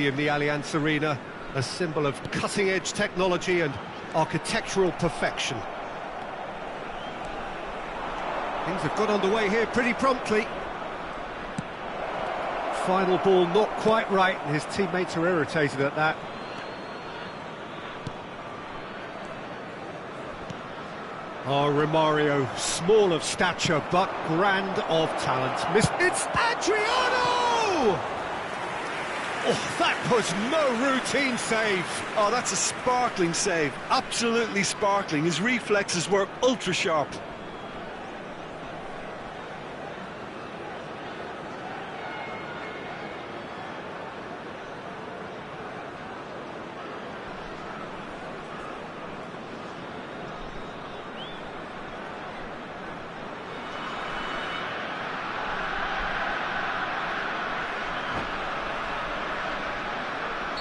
in the Allianz Arena, a symbol of cutting-edge technology and architectural perfection. Things have got underway here pretty promptly. Final ball not quite right, and his teammates are irritated at that. Oh, Romario, small of stature, but grand of talent. It's Adriano! Oh, that was no routine save. Oh, that's a sparkling save. Absolutely sparkling. His reflexes were ultra-sharp.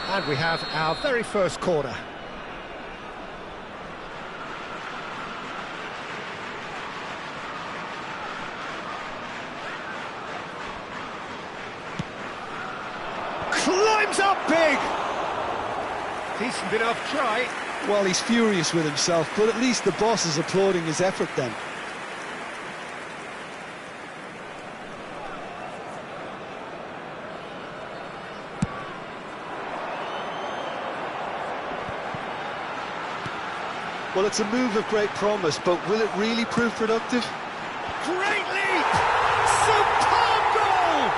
And we have our very first corner. Climbs up big! Decent enough try. Well, he's furious with himself, but at least the boss is applauding his effort then. Well, it's a move of great promise, but will it really prove productive? Great leap! Superb goal!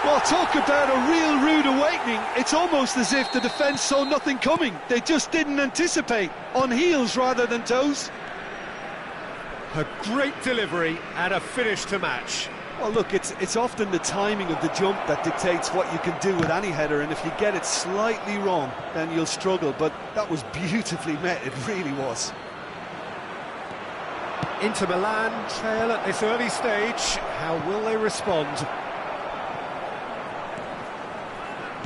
Well, talk about a real rude awakening. It's almost as if the defence saw nothing coming. They just didn't anticipate. On heels rather than toes. A great delivery and a finish to match. Well, look, it's often the timing of the jump that dictates what you can do with any header, and if you get it slightly wrong, then you'll struggle, but that was beautifully met, it really was. Inter Milan trail at this early stage. How will they respond?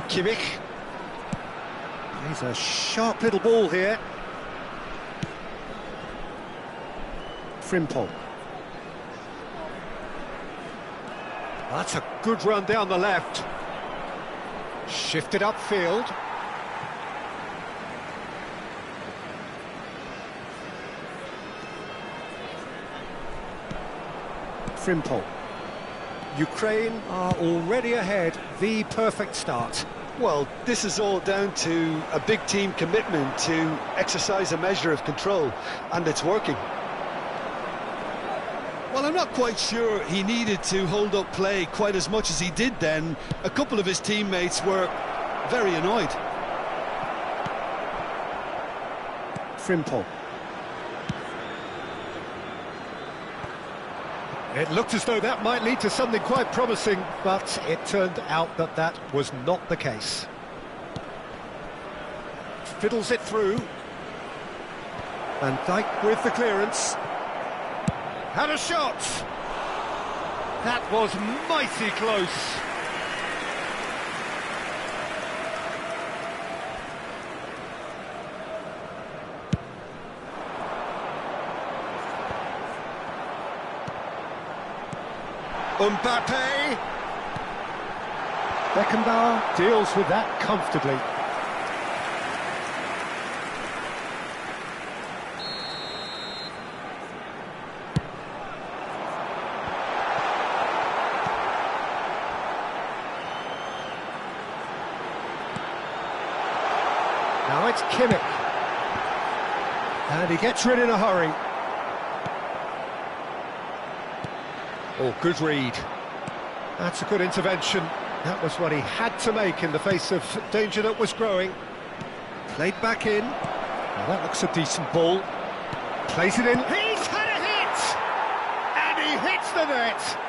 Kimmich. He's a sharp little ball here. Frimpong. That's a good run down the left. Shifted upfield. Frimpong. Ukraine are already ahead. The perfect start. Well, this is all down to a big team commitment to exercise a measure of control, and it's working. Well, I'm not quite sure he needed to hold up play quite as much as he did then. A couple of his teammates were very annoyed. Frimpong. It looked as though that might lead to something quite promising, but it turned out that that was not the case. Fiddles it through. Van Dijk with the clearance. Had a shot! That was mighty close. Mbappe! Beckenbauer deals with that comfortably. Now it's Kimmich. And he gets rid in a hurry. Oh, good read. That's a good intervention. That was what he had to make in the face of danger that was growing. Played back in. Now that looks a decent ball. Plays it in. He's had a hit! And he hits the net!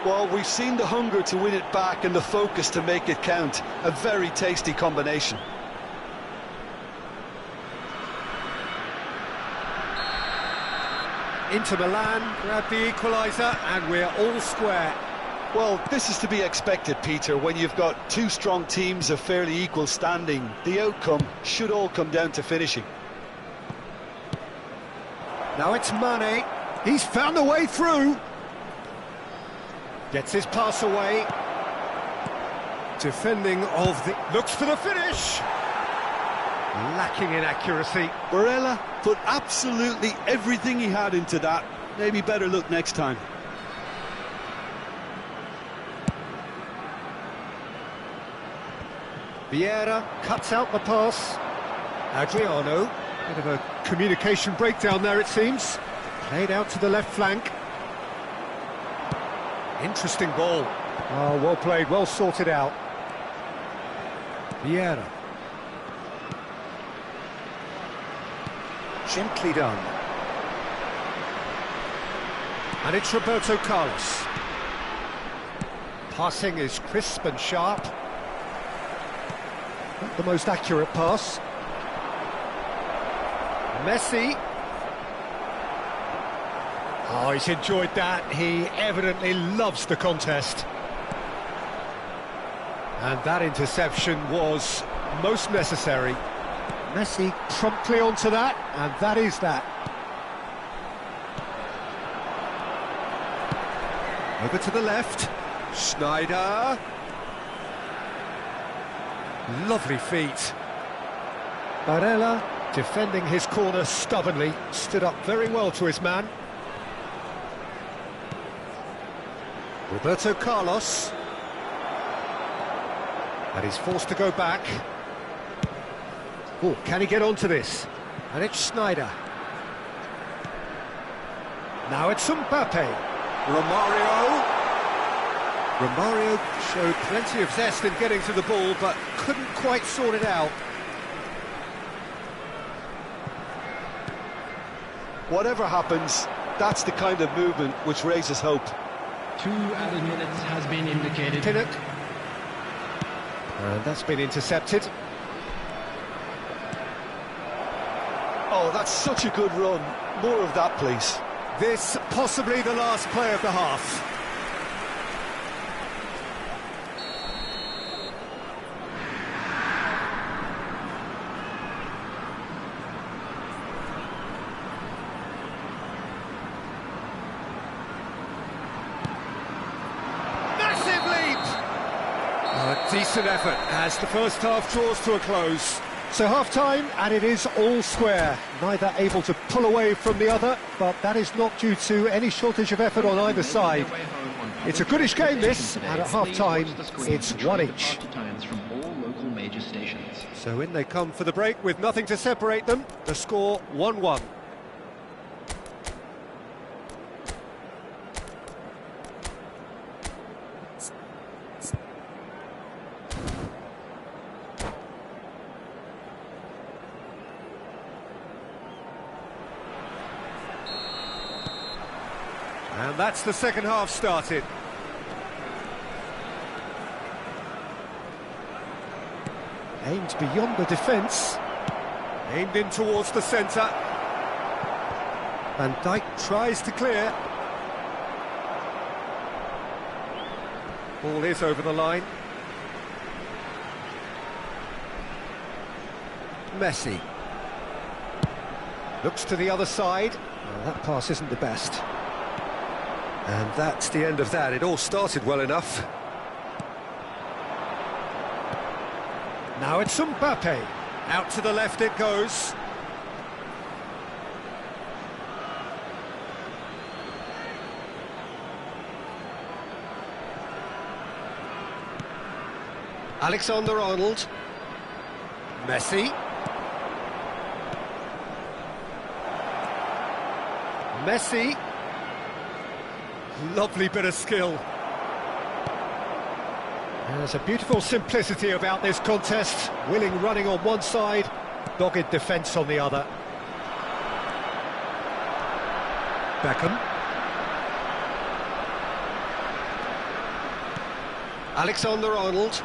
Well, we've seen the hunger to win it back and the focus to make it count. A very tasty combination. Inter Milan grab the equaliser and we're all square. Well, this is to be expected, Peter, when you've got two strong teams of fairly equal standing. The outcome should all come down to finishing. Now it's Mane. He's found a way through. Gets his pass away. Defending of the... Looks for the finish! Lacking in accuracy. Barella put absolutely everything he had into that. Maybe better look next time. Vieira cuts out the pass. Adriano. Bit of a communication breakdown there, it seems. Played out to the left flank. Interesting ball. Oh, well played, well sorted out. Vieira. Gently done. And it's Roberto Carlos. Passing is crisp and sharp. Not the most accurate pass. Messi. Oh, he's enjoyed that. He evidently loves the contest. And that interception was most necessary. Messi promptly onto that, and that is that. Over to the left. Schneider. Lovely feet. Barella, defending his corner stubbornly, stood up very well to his man. Roberto Carlos. And he's forced to go back. Oh, can he get onto this? And it's Schneider. Now it's Mbappe. Romario. Romario showed plenty of zest in getting to the ball, but couldn't quite sort it out. Whatever happens, that's the kind of movement which raises hope. 2 added minutes has been indicated. Pinnock. And that's been intercepted. Oh, that's such a good run. More of that, please. This possibly the last play of the half. Massive leap! A decent effort as the first half draws to a close. So half-time, and it is all square. Neither able to pull away from the other, but that is not due to any shortage of effort on either side. It's a goodish game, this, and at half-time, it's one each. So in they come for the break with nothing to separate them. The score 1-1. And that's the second half started. Aimed beyond the defence. Aimed in towards the centre. Van Dijk tries to clear. Ball is over the line. Messi. Looks to the other side. Well, that pass isn't the best. And that's the end of that. It all started well enough. Now it's Mbappe. Out to the left it goes. Alexander-Arnold. Messi. Messi. Lovely bit of skill. There's a beautiful simplicity about this contest. Willing running on one side, dogged defence on the other. Beckham. Alexander-Arnold.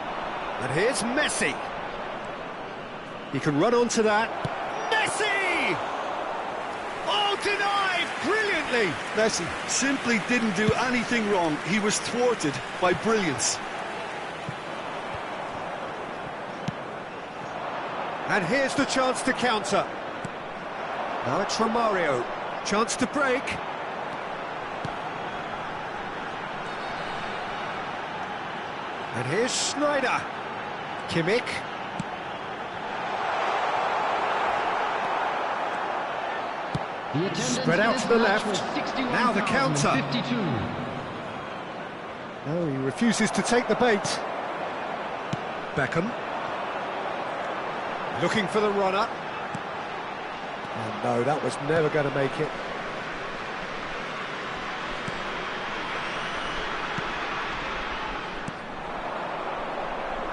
And here's Messi. He can run onto that. Messi! Oh, denied! Brilliantly! Messi simply didn't do anything wrong. He was thwarted by brilliance. And here's the chance to counter. Now it's Romario. Chance to break. And here's Schneider. Kimmich. Spread out to the left. Now the counter. No, he refuses to take the bait. Beckham. Looking for the runner. Oh no, that was never going to make it.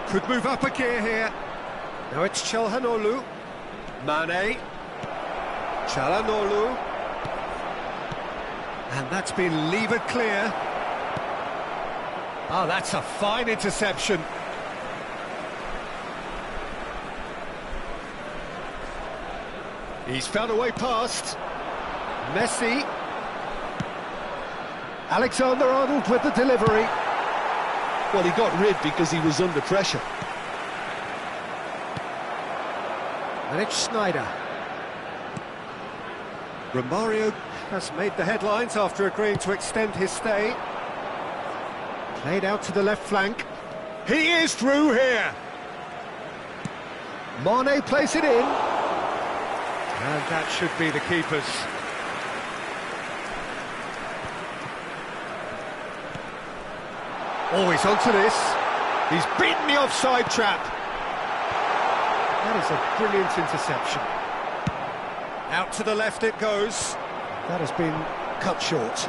Could move up a gear here. Now it's Çalhanoğlu. Mane. Çalhanoğlu. And that's been levered clear. Oh, that's a fine interception. He's found a way past. Messi. Alexander-Arnold with the delivery. Well, he got rid because he was under pressure. And it's Schneider. Romario has made the headlines after agreeing to extend his stay. Played out to the left flank. He is through here. Mane plays it in. And that should be the keeper's. Oh, he's onto this. He's beaten the offside trap. That is a brilliant interception. Out to the left it goes. That has been cut short.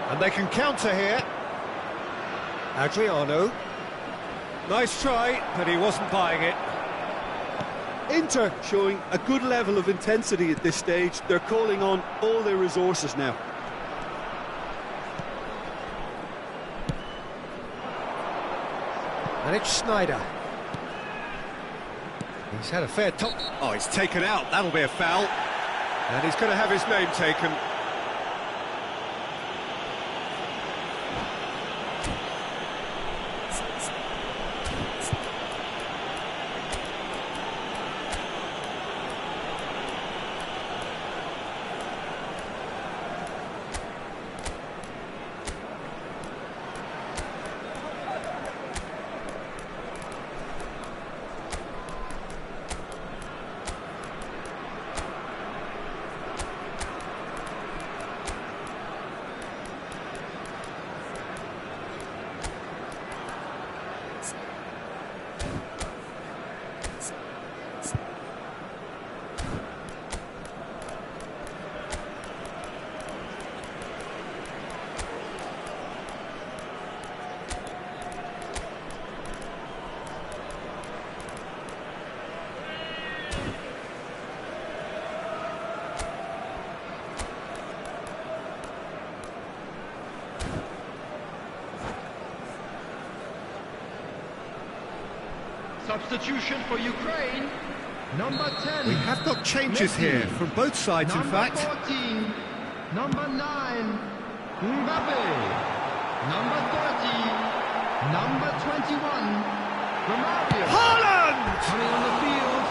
And they can counter here. Adriano. Nice try, but he wasn't buying it. Inter showing a good level of intensity at this stage. They're calling on all their resources now. And it's Schneider. He's had a fair top. Oh, he's taken out. That'll be a foul. And he's going to have his name taken. Substitution for Ukraine, number 10. We have got changes here from both sides, in fact. Number 14, number 9, Mbappe. Number 30, number 21, Romario. Haaland! Coming on the field.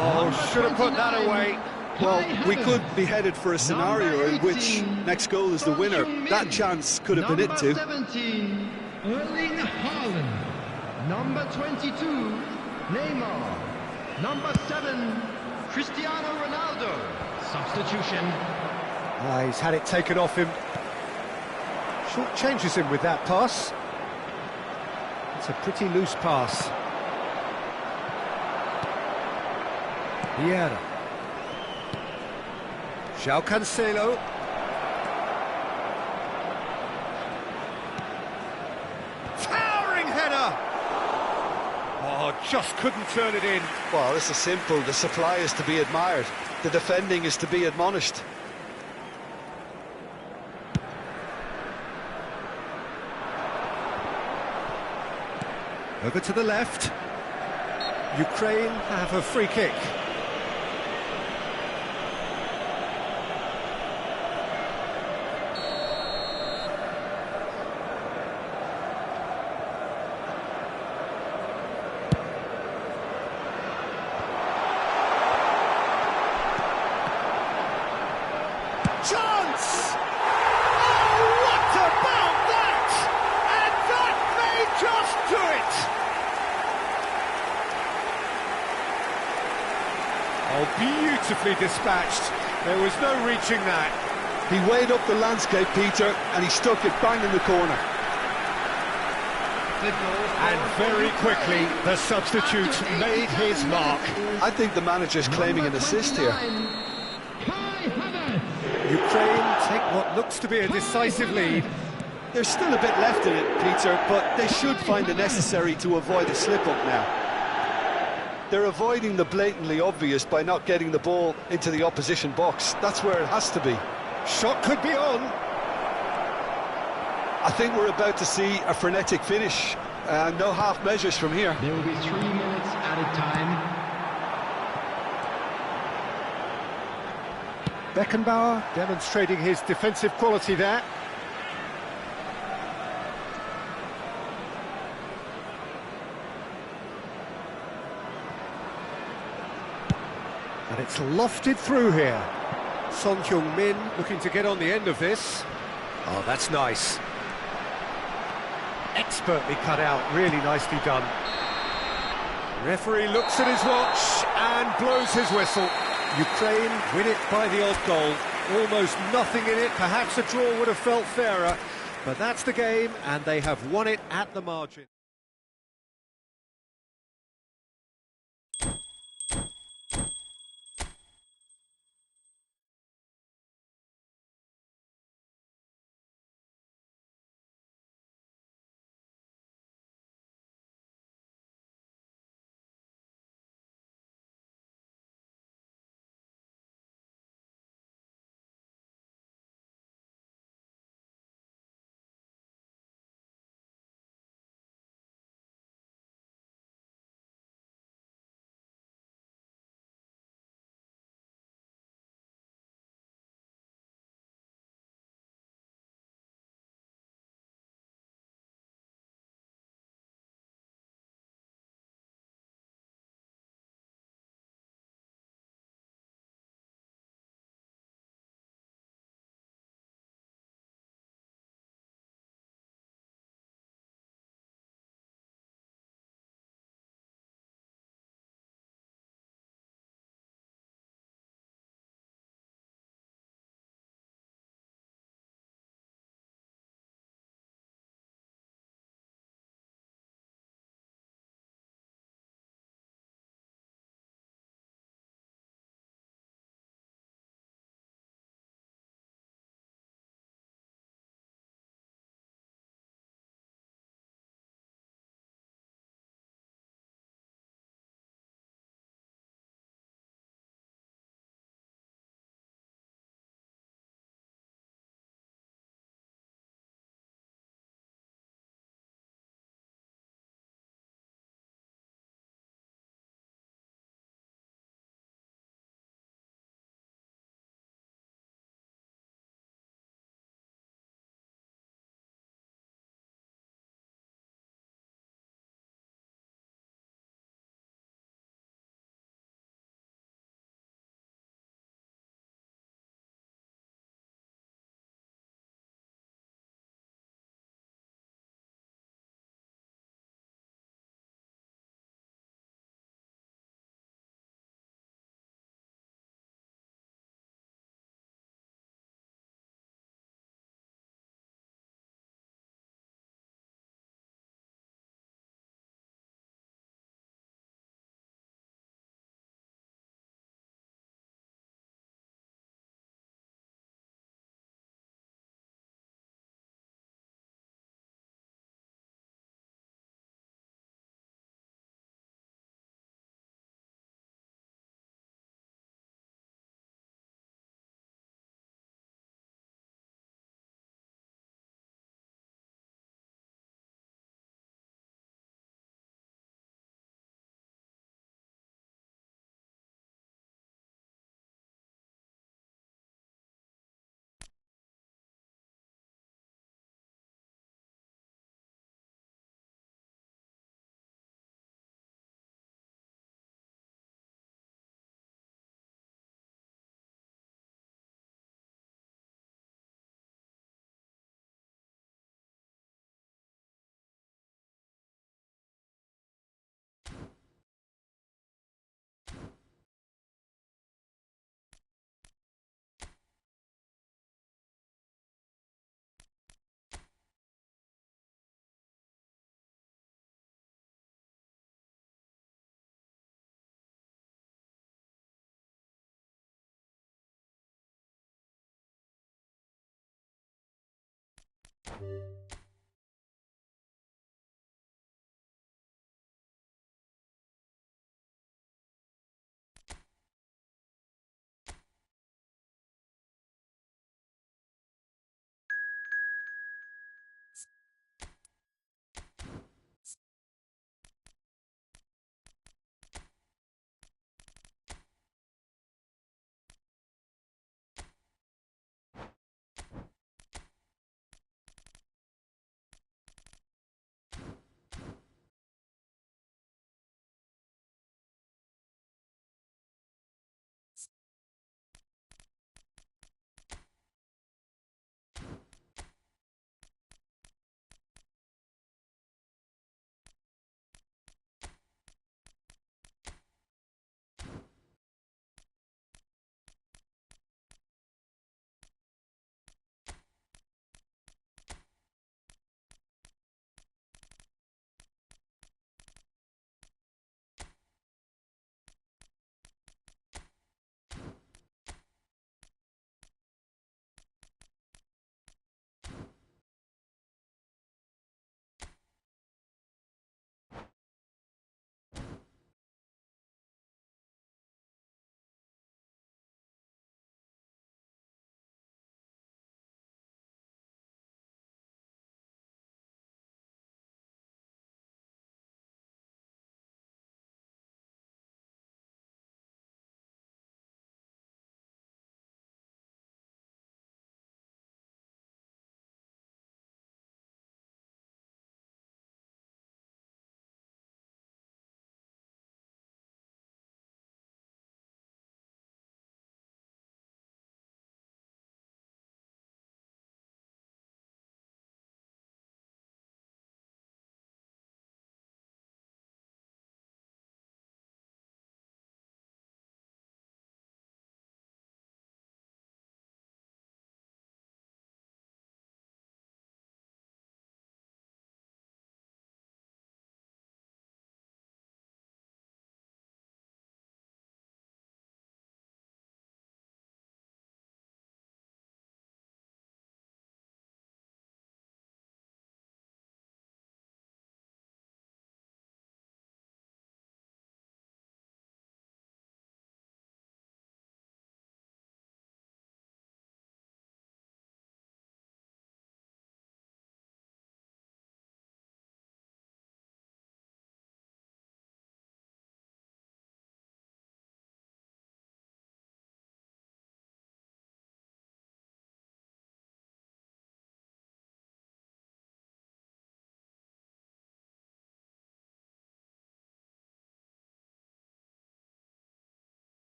Oh, should have put that away. Well, we could be headed for a scenario in which next goal is the winner. That chance could have been it too. Number 17, Erling Haaland. Number 22, Neymar. Number 7, Cristiano Ronaldo. Substitution. He's had it taken off him. Short changes him with that pass. It's a pretty loose pass. Vieira. João Cancelo. Towering header! Oh, just couldn't turn it in. Well, this is simple. The supply is to be admired. The defending is to be admonished. Over to the left. Ukraine have a free kick. Chance! Oh, what a bounce! beautifully dispatched. There was no reaching that. He weighed up the landscape, Peter, and he stuck it bang in the corner. And very quickly, the substitute made his mark. I think the manager's claiming an assist here. Ukraine take what looks to be a decisive lead. There's still a bit left in it, Peter, but they should find the necessary to avoid a slip-up now. They're avoiding the blatantly obvious by not getting the ball into the opposition box. That's where it has to be. Shot could be on. I think we're about to see a frenetic finish. No half measures from here. There will be 3 minutes added time. Beckenbauer demonstrating his defensive quality there. And it's lofted through here. Son Heung-min looking to get on the end of this. Oh, that's nice. Expertly cut out, really nicely done. Referee looks at his watch and blows his whistle. Ukraine win it by the odd goal. Almost nothing in it, perhaps a draw would have felt fairer. But that's the game, and they have won it at the margin.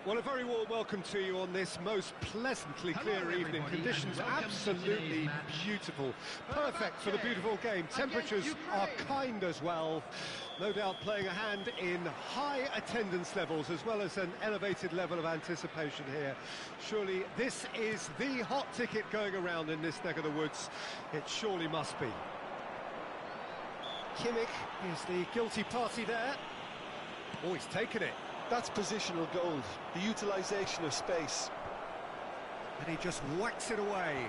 Well, a very warm welcome to you on this most pleasantly clear evening. Conditions absolutely beautiful. Perfect for the beautiful game. Temperatures are kind as well. No doubt playing a hand in high attendance levels as well as an elevated level of anticipation here. Surely this is the hot ticket going around in this neck of the woods. It surely must be. Kimmich is the guilty party there. Oh, he's taken it. That's positional gold, the utilisation of space. And he just whacks it away.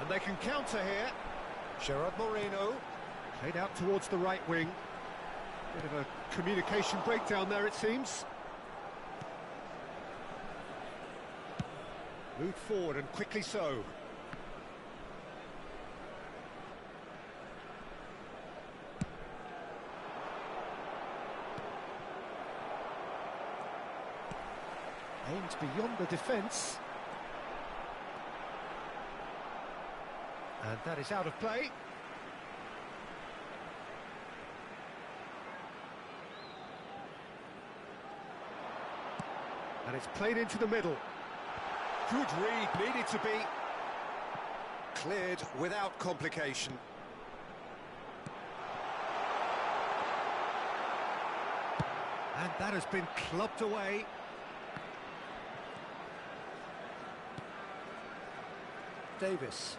And they can counter here. Gerard Moreno, played out towards the right wing. Bit of a communication breakdown there, it seems. Moved forward, and quickly so. Aimed beyond the defence. And that is out of play. And it's played into the middle. Good read, needed to be cleared without complication. And that has been clubbed away. Davis.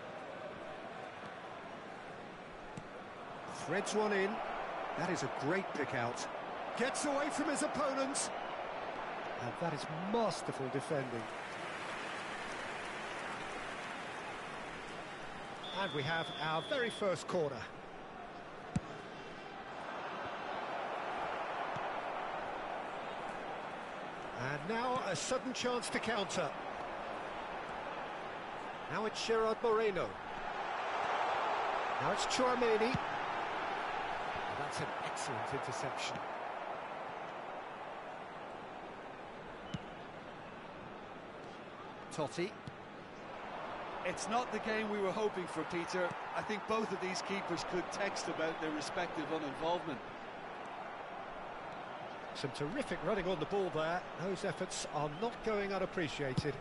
Threads one in. That is a great pick out. Gets away from his opponent. And that is masterful defending. And we have our very first corner. And now a sudden chance to counter. Now it's Gerard Moreno. Now it's Chouameni. And that's an excellent interception. Totti. It's not the game we were hoping for, Peter. I think both of these keepers could text about their respective uninvolvement. Some terrific running on the ball there. Those efforts are not going unappreciated.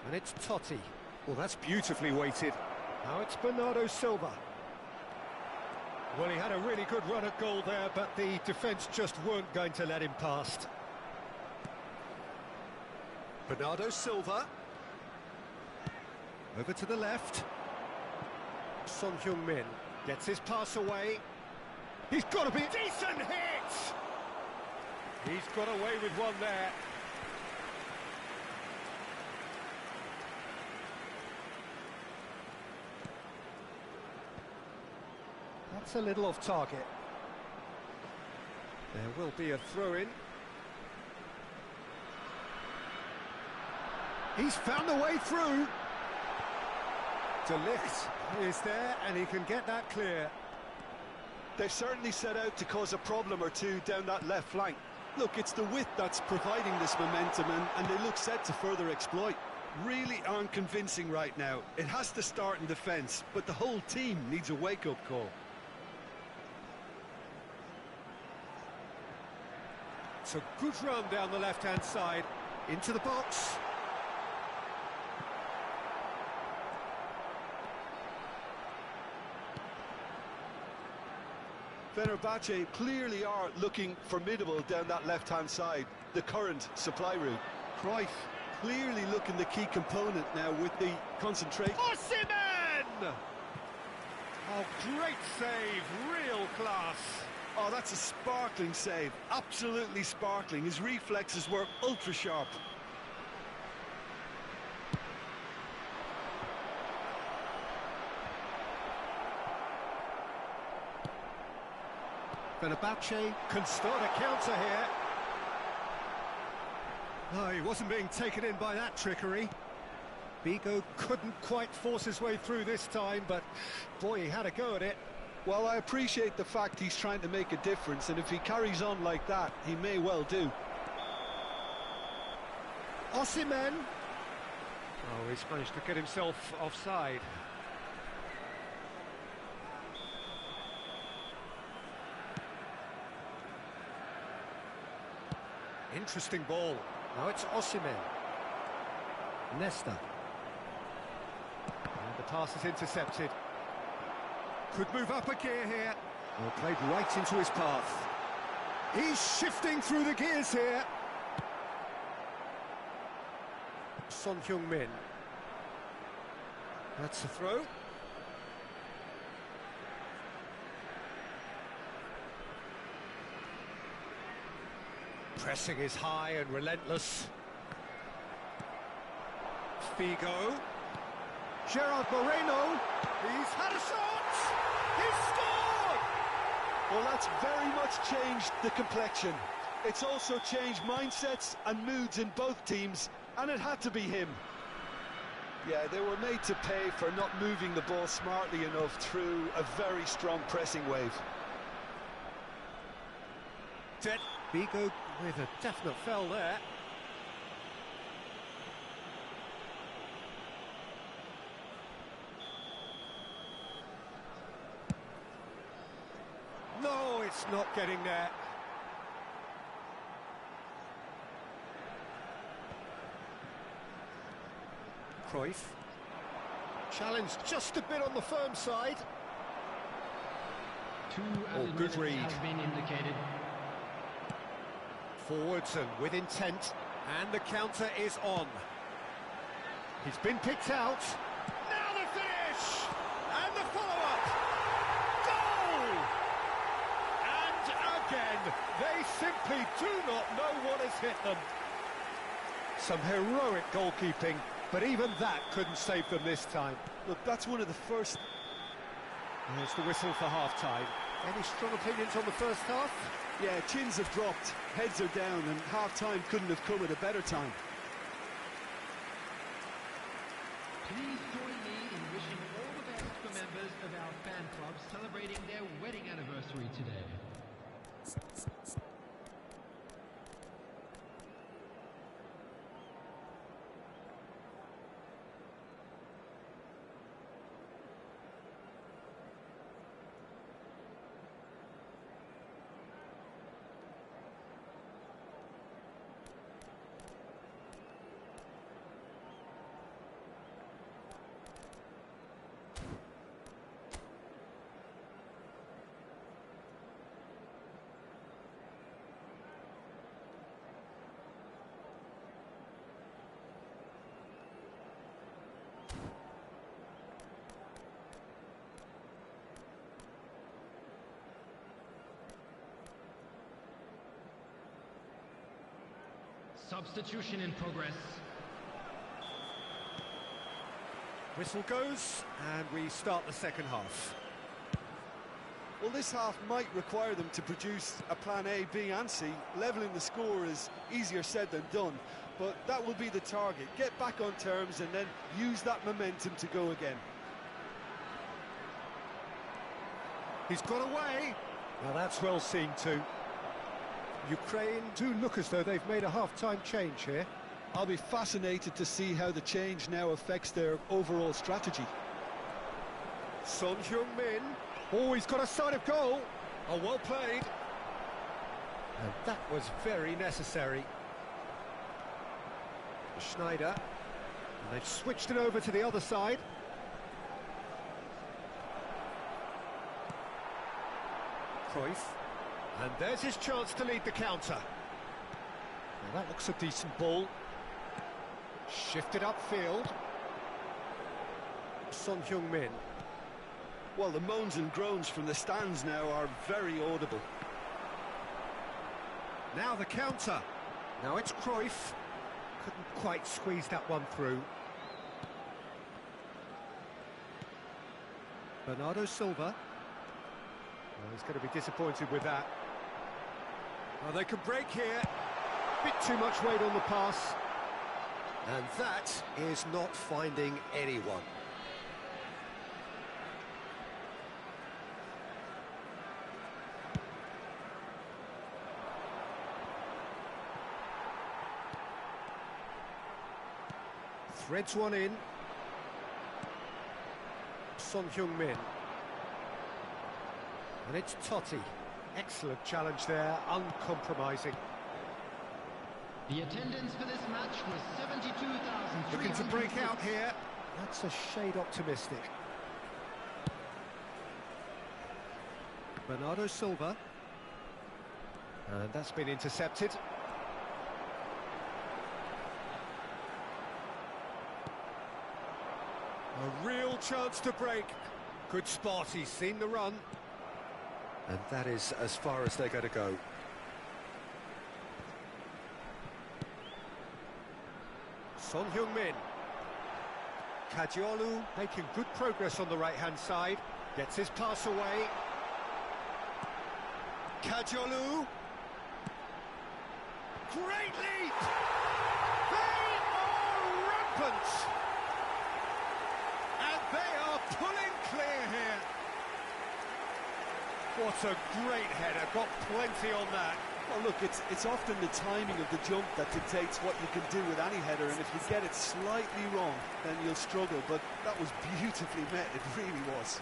And it's Totti. Well, that's beautifully weighted. Now it's Bernardo Silva. Well, he had a really good run at goal there, but the defence just weren't going to let him past. Bernardo Silva. Over to the left. Son Heung-min gets his pass away. He's got to be... Decent hit! He's got away with one there. That's a little off target. There will be a throw-in. He's found a way through. De Ligt is there, and he can get that clear. They've certainly set out to cause a problem or two down that left flank. Look, it's the width that's providing this momentum, and they look set to further exploit. Really aren't convincing right now. It has to start in defence, but the whole team needs a wake-up call. It's a good run down the left-hand side, into the box. Fenerbahce clearly are looking formidable down that left-hand side, the current supply route. Cruyff clearly looking the key component now with the concentration. Osimhen! Oh, great save, real class. Oh, that's a sparkling save, absolutely sparkling. His reflexes were ultra-sharp. Fenerbahce can start a counter here. No, he wasn't being taken in by that trickery. Bigo couldn't quite force his way through this time, but boy, he had a go at it. Well, I appreciate the fact he's trying to make a difference, and if he carries on like that, he may well do. Osimhen. Oh, he's managed to get himself offside. Interesting ball. Now it's Osimhen. Nesta. And the pass is intercepted. Could move up a gear here. Well, played right into his path. He's shifting through the gears here. Son Heung-min. That's a throw. Pressing is high and relentless. Figo. Gerard Moreno. He's had a shot! He's scored! Well, that's very much changed the complexion. It's also changed mindsets and moods in both teams, and it had to be him. Yeah, they were made to pay for not moving the ball smartly enough through a very strong pressing wave. Figo with a definite foul there. No, it's not getting there. Cruyff. Challenge just a bit on the firm side. Good read. Has been indicated. Forwards and with intent, and the counter is on. He's been picked out. Now the finish! And the follow-up! Goal! And again, they simply do not know what has hit them. Some heroic goalkeeping, but even that couldn't save them this time. Look, that's one of the first... There's the whistle for half-time. Any strong opinions on the first half? Yeah, chins have dropped, heads are down, and half-time couldn't have come at a better time. Please join me in wishing all the best for members of our fan club celebrating their wedding anniversary today. Substitution in progress. Whistle goes, and we start the second half. Well, this half might require them to produce a plan A, B and C. Levelling the score is easier said than done, but that will be the target. Get back on terms and then use that momentum to go again. He's got away. Now that's well seen too. Ukraine do look as though they've made a half-time change here. I'll be fascinated to see how the change now affects their overall strategy. Son Heung-min. Oh, he's got a side of goal. Oh, well played. And that was very necessary. Schneider. And they've switched it over to the other side. Cruyff. And there's his chance to lead the counter. Now that looks a decent ball. Shifted upfield. Son Heung-min. Well, the moans and groans from the stands now are very audible. Now the counter. Now it's Cruyff. Couldn't quite squeeze that one through. Bernardo Silva. Well, he's going to be disappointed with that. Well, they could break here. Bit too much weight on the pass. And that is not finding anyone. Threads one in. Son Heung-min. And it's Totti. Excellent challenge there, uncompromising. The attendance for this match was 72,300. Looking to break out here. That's a shade optimistic. Bernardo Silva. And that's been intercepted. A real chance to break. Good spot, he's seen the run. And that is as far as they're going to go. Son Heung-min. Kajiolu making good progress on the right-hand side. Gets his pass away. Kajiolu. Great lead! They are rampant! And they are pulling clear here. What a great header, got plenty on that. Well, look, it's often the timing of the jump that dictates what you can do with any header, and if you get it slightly wrong, then you'll struggle, but that was beautifully met, it really was.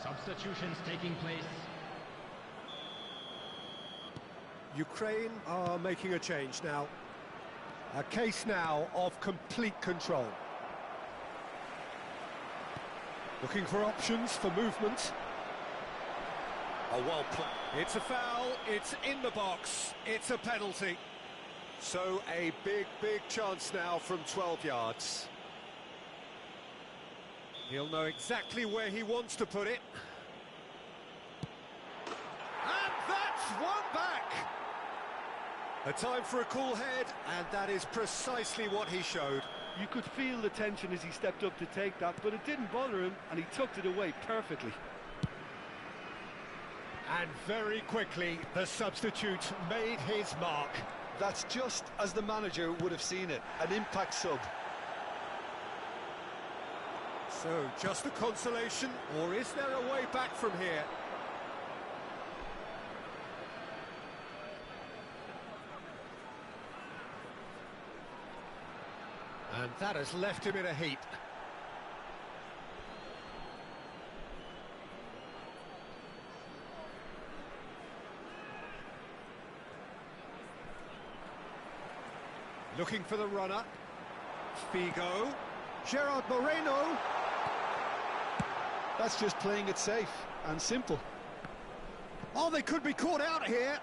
Substitutions taking place. Ukraine are making a change now. A case now of complete control. Looking for options for movement. A well played. It's a foul, it's in the box, it's a penalty. So a big chance now from 12 yards. He'll know exactly where he wants to put it. And that's one back! A time for a cool head, and that is precisely what he showed. You could feel the tension as he stepped up to take that, but it didn't bother him, and he tucked it away perfectly. And very quickly, the substitute made his mark. That's just as the manager would have seen it, an impact sub. So, just a consolation, or is there a way back from here? And that has left him in a heap. Looking for the runner. Figo. Gerard Moreno. That's just playing it safe and simple. Oh, they could be caught out here.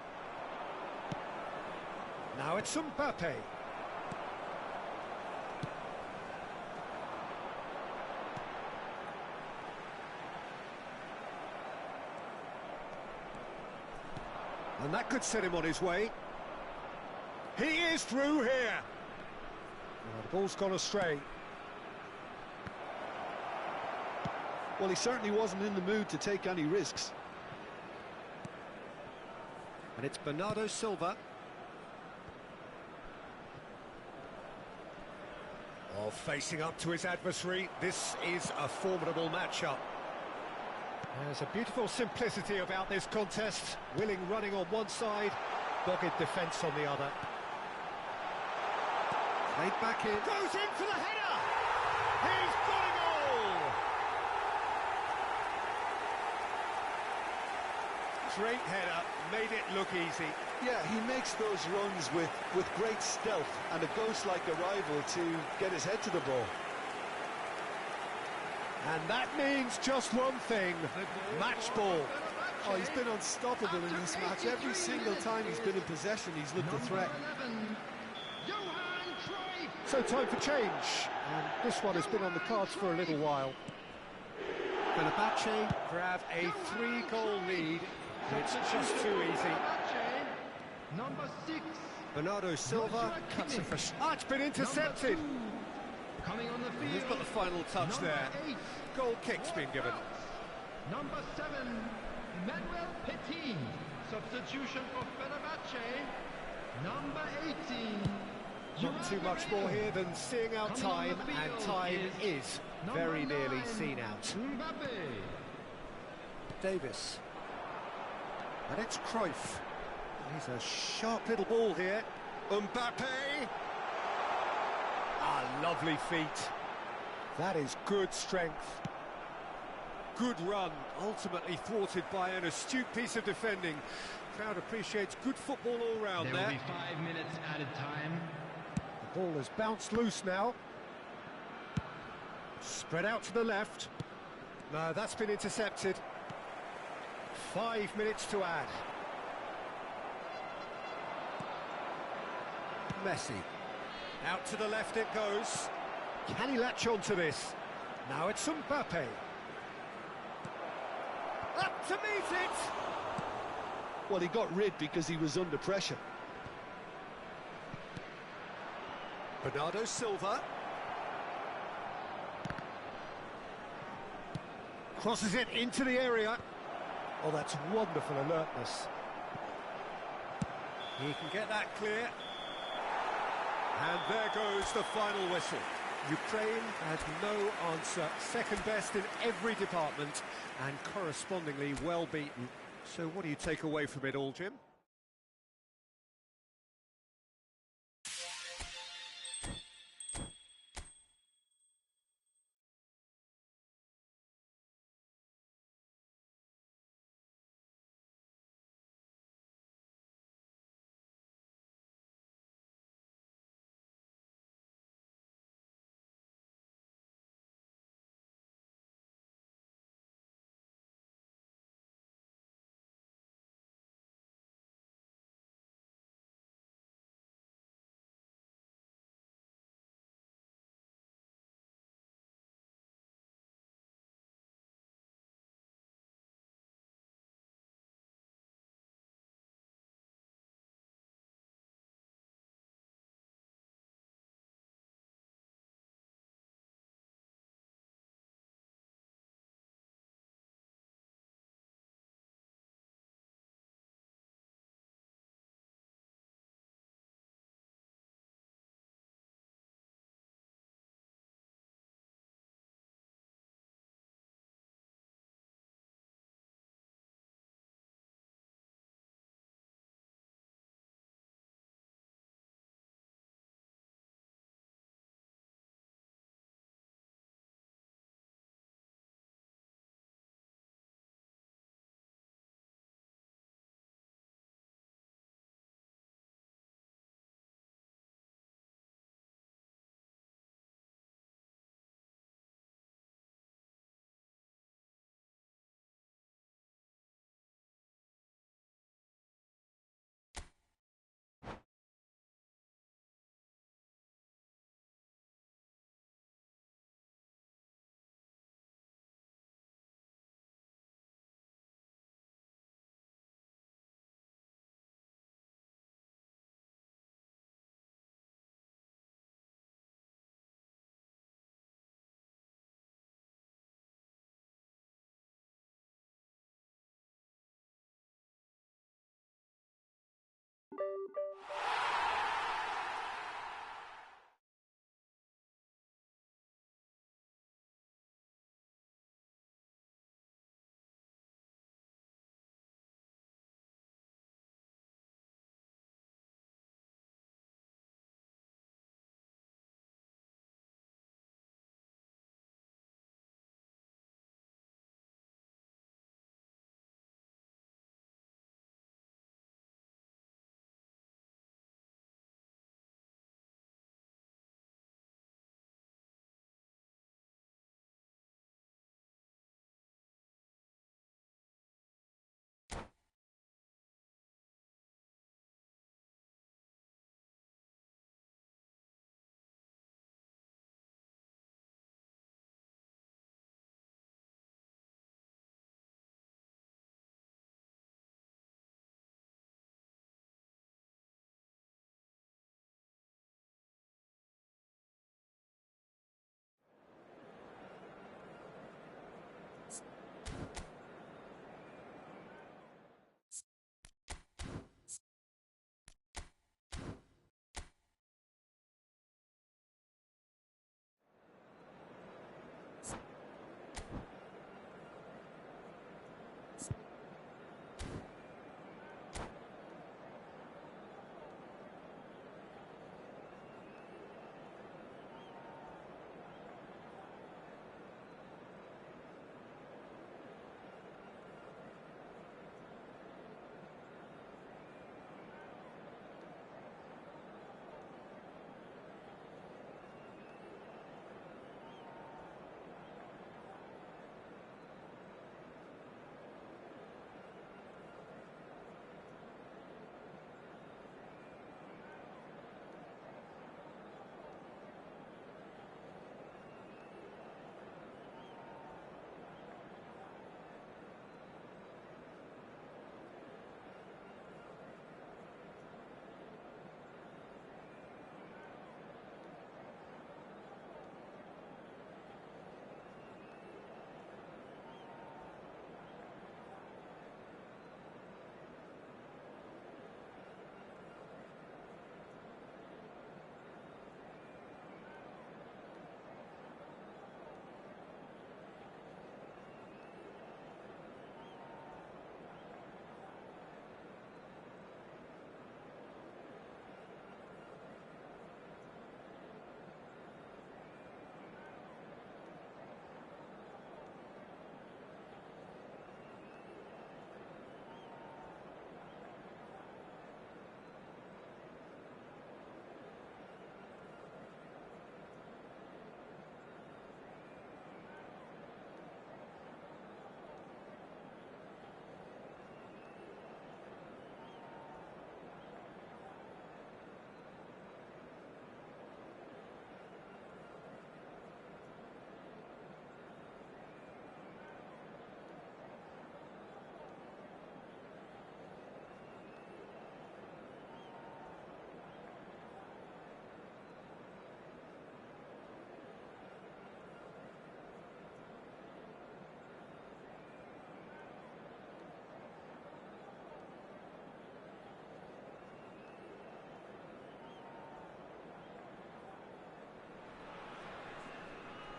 Now it's Mbappe. And that could set him on his way. He is through here. Oh, the ball's gone astray. Well, he certainly wasn't in the mood to take any risks. And it's Bernardo Silva. Oh, facing up to his adversary, this is a formidable matchup. There's a beautiful simplicity about this contest. Willing running on one side, dogged defence on the other. Played back in. Goes in for the header! He's got a goal! Great header, made it look easy. Yeah, he makes those runs with great stealth and a ghost-like arrival to get his head to the ball. And that means just one thing, match ball. Oh, he's been unstoppable in this match. Every single time he's been in possession, he's looked a threat. So time for change, and this one has been on the cards for a little while. Fenerbahce grab a 3-goal lead. It's just too easy. Number 6. Bernardo Silva cuts it for... Ah, it's been intercepted. Coming on the field. He's got the final touch there. 8. Goal kick's been given. Number 7, Emmanuel Petit. Substitution for Fenerbahce. Number 18. Not too much more here than seeing out time, and time is very nearly seen out. Mbappe. Davis. And it's Cruyff. He's a sharp little ball here. Mbappe. Ah, lovely feet. That is good strength. Good run, ultimately thwarted by an astute piece of defending. Crowd appreciates good football all round there. There will be 5 minutes added time. The ball has bounced loose now. Spread out to the left. No, that's been intercepted. 5 minutes to add. Messi. Out to the left it goes. Can he latch on to this? Now it's Mbappe. Up to meet it! Well, he got rid because he was under pressure. Bernardo Silva. Crosses it into the area. Oh, that's wonderful alertness. He can get that clear. And there goes the final whistle. Ukraine had no answer. Second best in every department and correspondingly well beaten. So what do you take away from it all, Jim?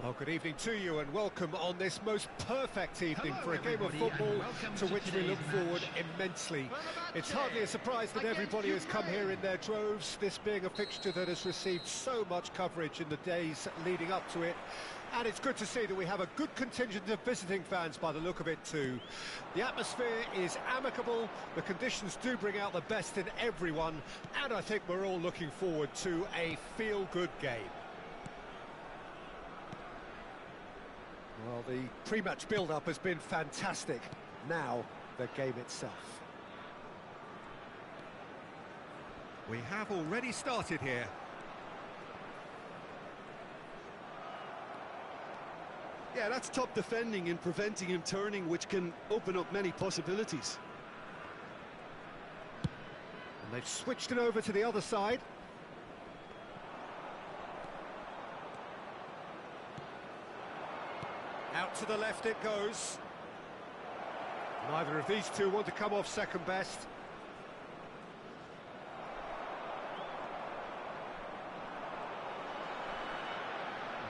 Well, good evening to you and welcome on this most perfect evening for a game of football to which we look forward immensely. It's hardly a surprise that everybody has come here in their droves, this being a fixture that has received so much coverage in the days leading up to it. And it's good to see that we have a good contingent of visiting fans by the look of it too. The atmosphere is amicable, the conditions do bring out the best in everyone, and I think we're all looking forward to a feel-good game. Well, the pre-match build-up has been fantastic. Now, the game itself. We have already started here. Yeah, that's top defending and preventing him turning, which can open up many possibilities. And they've switched it over to the other side. Out to the left it goes. Neither of these two want to come off second best.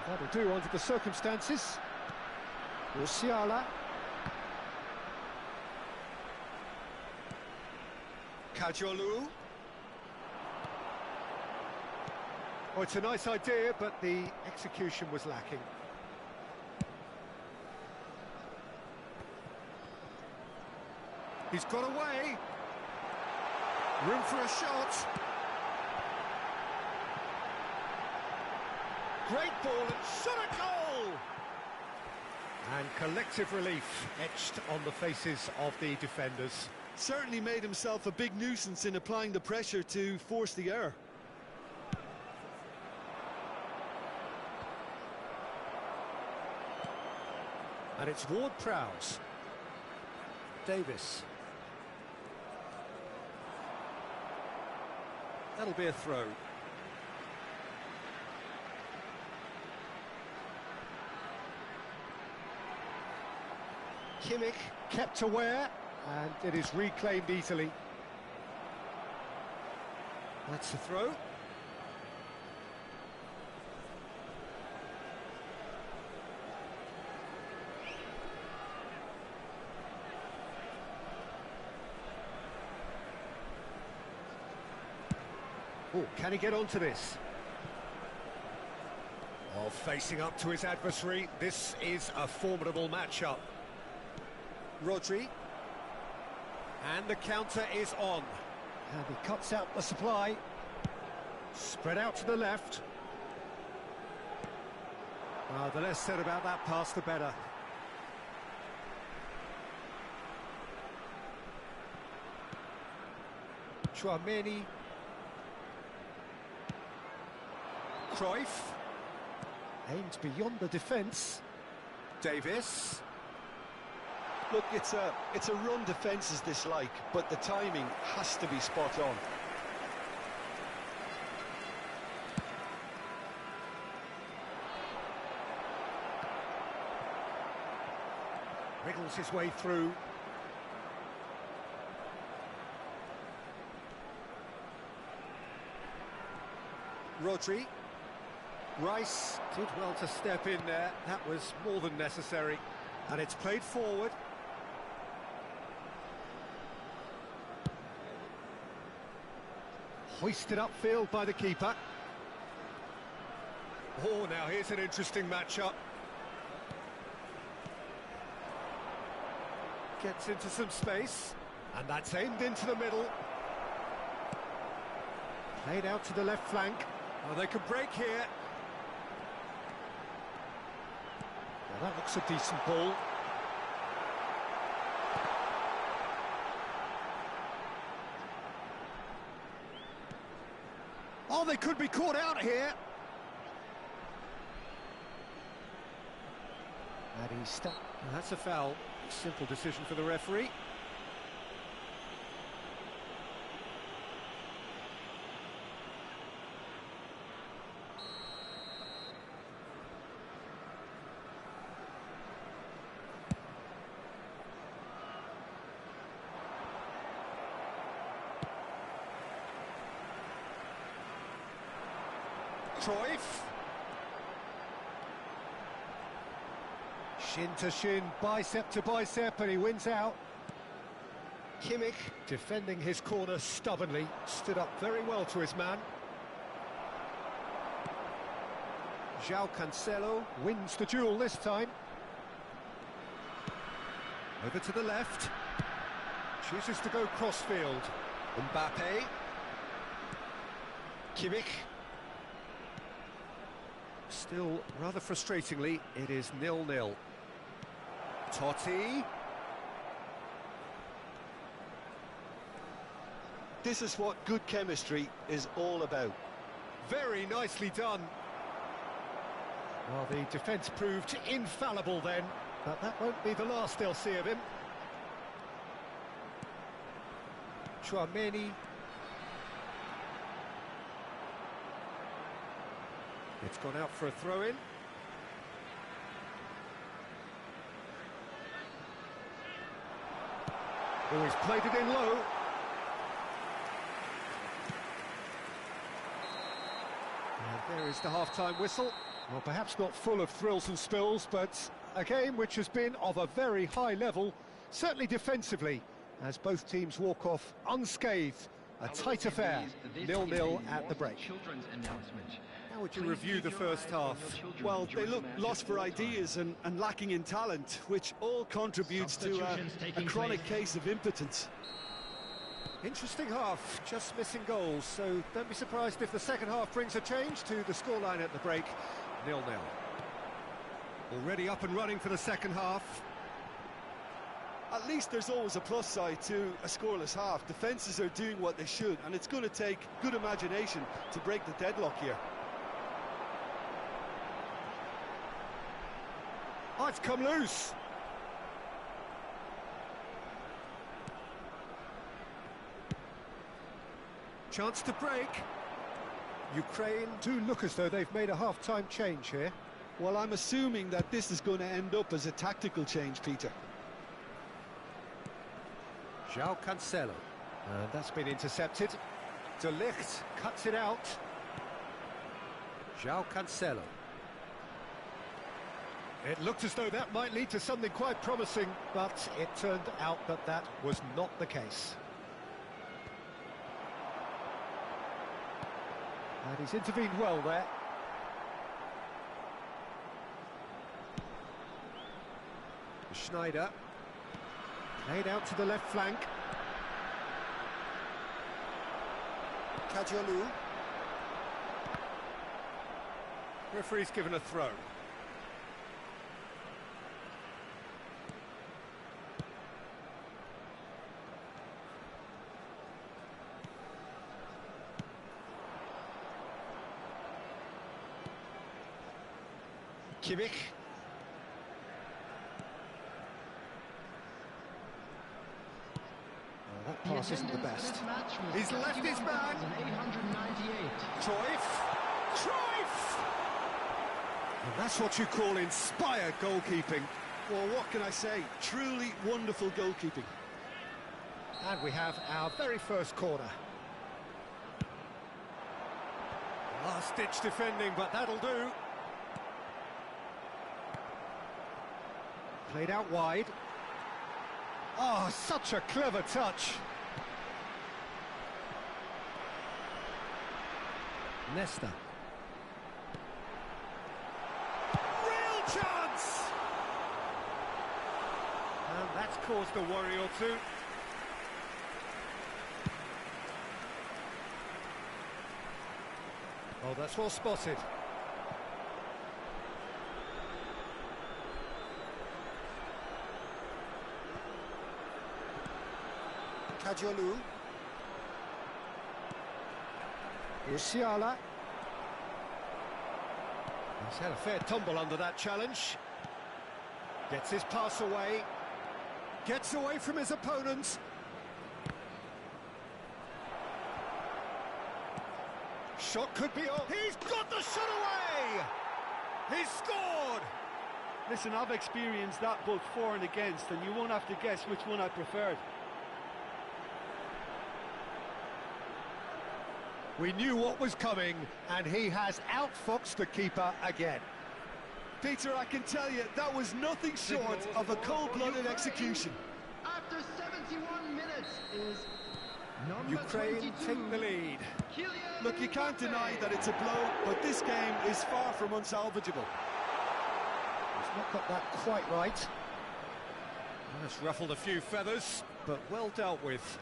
That'll do under the circumstances. Musiala. Kajolu. Oh, it's a nice idea, but the execution was lacking. He's got away. Room for a shot. Great ball and shot a goal! And collective relief etched on the faces of the defenders. Certainly made himself a big nuisance in applying the pressure to force the error. And it's Ward-Prowse. Davis. That'll be a throw. Kimmich kept aware, and it is reclaimed easily. That's the throw. Oh, can he get onto this? Oh, facing up to his adversary, this is a formidable matchup. Rodri. And the counter is on. And he cuts out the supply. Spread out to the left. Well, the less said about that pass, the better. Chouameni. Cruyff. Aimed beyond the defence. Davis. Look, it's a run defence is dislike, but the timing has to be spot on. Wriggles his way through. Rodri. Rice did well to step in there. That was more than necessary. And it's played forward. Hoisted upfield by the keeper. Oh, now here's an interesting matchup. Gets into some space, and that's aimed into the middle. Played out to the left flank. Oh, they could break here. Well, that looks a decent ball. Oh, they could be caught out here. And he's stuck. Well, that's a foul. Simple decision for the referee. Cruyff. Shin to shin, bicep to bicep, and he wins out. Kimmich, defending his corner stubbornly, stood up very well to his man. João Cancelo wins the duel this time. Over to the left. Chooses to go crossfield. Mbappe. Kimmich. Still, rather frustratingly, it is 0-0. Totti. This is what good chemistry is all about. Very nicely done. Well, the defence proved infallible then, but that won't be the last they'll see of him. Chouameni. It's gone out for a throw-in. Oh, he's played it in low. And there is the half-time whistle. Well, perhaps not full of thrills and spills, but a game which has been of a very high level, certainly defensively, as both teams walk off unscathed. A tight affair, 0-0 at the break. How would you review the first half? Well, they look lost for ideas and lacking in talent, which all contributes to a chronic case of impotence. Interesting half, just missing goals, so don't be surprised if the second half brings a change to the scoreline at the break. 0-0. Already up and running for the second half. At least there's always a plus side to a scoreless half. Defences are doing what they should, and it's going to take good imagination to break the deadlock here. Oh, it's come loose. Chance to break. Ukraine do look as though they've made a half-time change here. Well, I'm assuming that this is going to end up as a tactical change, Peter. João Cancelo. And that's been intercepted. De Ligt cuts it out. João Cancelo. It looked as though that might lead to something quite promising, but it turned out that that was not the case. And he's intervened well there. Schneider. Played out to the left flank. Kajolu. Referee's given a throw. Kimmich. That pass isn't the best. He's left his man. Cruyff. Cruyff! And that's what you call inspired goalkeeping. Well, what can I say? Truly wonderful goalkeeping. And we have our very first corner. Last-ditch defending, but that'll do. Played out wide. Oh, such a clever touch. Nesta. Real chance! And that's caused a worry or two. Oh, that's well spotted. Kajolu. Musiala. He's had a fair tumble under that challenge. Gets his pass away. Gets away from his opponents. Shot could be on. He's got the shot away! He's scored! Listen, I've experienced that both for and against, and you won't have to guess which one I preferred. We knew what was coming, and he has outfoxed the keeper again. Peter, I can tell you, that was nothing short of a cold-blooded execution. After 71 minutes is number Ukraine 22. take the lead. Look, you can't deny that it's a blow, but this game is far from unsalvageable. He's not got that quite right. That's ruffled a few feathers, but well dealt with.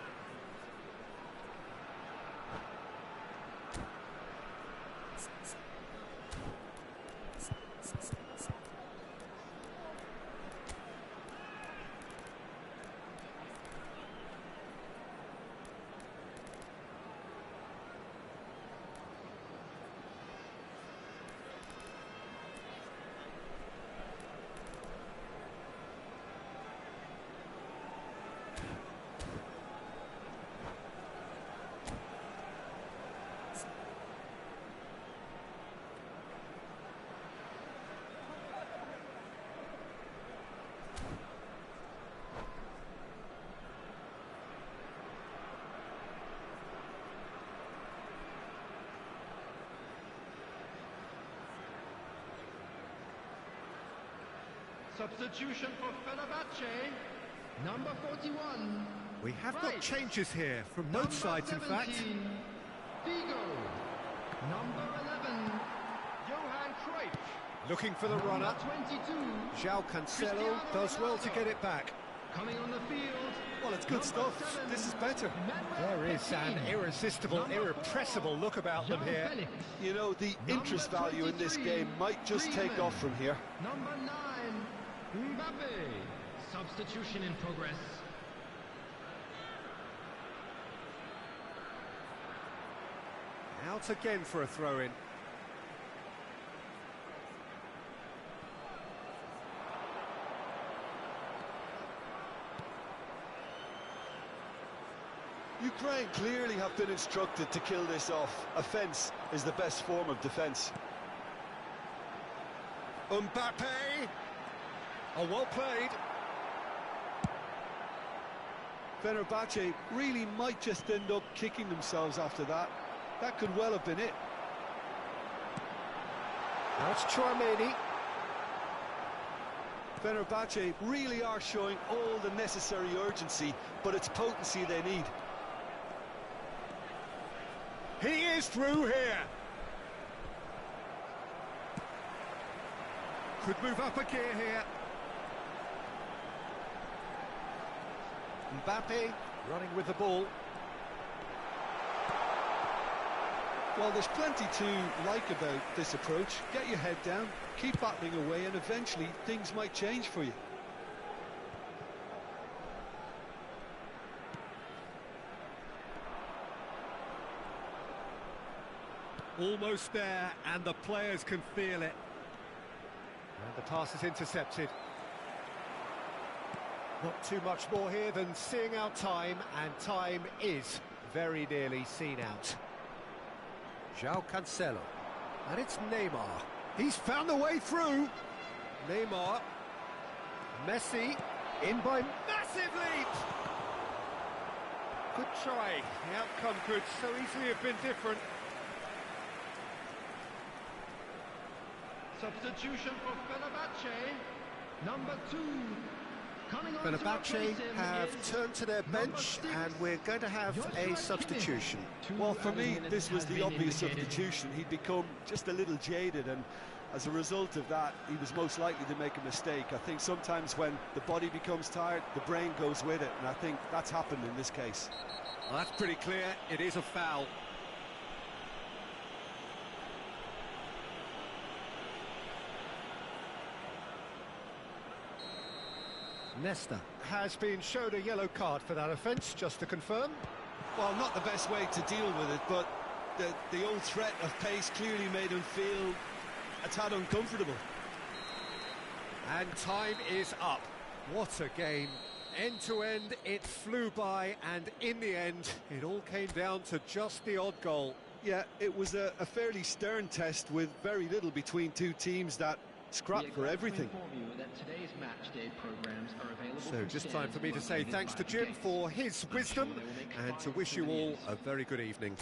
Substitution for Fenerbahce, number 41. We have got Right. changes here from both Number sides, in fact. 17, Figo. Number 11, Johan Cruyff. Looking for the Number runner. 22, João Cancelo does well to get it back. coming on the field. Well, it's good Number stuff. 7, This is better. Manuel There is an Petit. irresistible, Number irrepressible 4, look about them João here. Felix. You know, the interest value in this 23, game might just take Griezmann. off from here. Number 9, Mbappe. Substitution in progress. Out again for a throw-in. Ukraine clearly have been instructed to kill this off. Offence is the best form of defence. Mbappe! Oh, well played. Fenerbahce really might just end up kicking themselves after that. That could well have been it. Now it's Chouameni. Fenerbahce really are showing all the necessary urgency, but it's potency they need. He is through here. Could move up a gear here. Mbappe running with the ball. Well, there's plenty to like about this approach. Get your head down, keep battling away, and eventually things might change for you. Almost there, and the players can feel it. And the pass is intercepted. Not too much more here than seeing out time, and time is very nearly seen out. João Cancelo. And it's Neymar. He's found the way through. Neymar. Messi. In by massive leap. Good try. The outcome could so easily have been different. Substitution for Fenerbahce, number 2. Coming on to Fenerbahce replace him have is turned to their number bench, 6, and we're going to have a Joshua substitution. Kimmich. Well, for 2 me, minutes this was has the been obvious indicated. substitution. He'd become just a little jaded, and as a result of that, he was most likely to make a mistake. I think sometimes when the body becomes tired, the brain goes with it, and I think that's happened in this case. Well, that's pretty clear. It is a foul. Nesta has been shown a yellow card for that offence, just to confirm. Well, not the best way to deal with it, but the old threat of pace clearly made him feel a tad uncomfortable. And time is up. What a game. End to end, it flew by, and in the end, it all came down to just the odd goal. Yeah, it was a fairly stern test with very little between two teams that scrapped for everything. So just time for me to say thanks to Jim for his wisdom, and to wish you all a very good evening.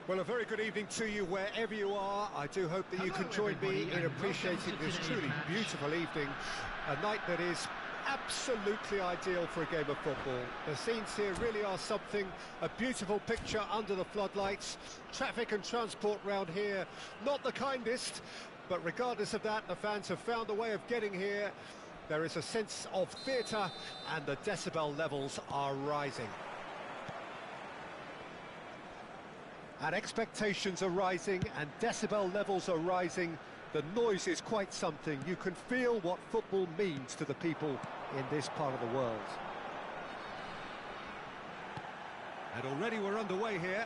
Well, a very good evening to you wherever you are. I do hope that you Hello, can join me everybody, in and appreciating welcome to this today's truly match. beautiful evening. A night that is absolutely ideal for a game of football. The scenes here really are something, a beautiful picture under the floodlights. Traffic and transport round here, not the kindest, but regardless of that, the fans have found a way of getting here. There is a sense of theatre and the decibel levels are rising. And expectations are rising and decibel levels are rising. The noise is quite something. You can feel what football means to the people in this part of the world. And already we're underway here.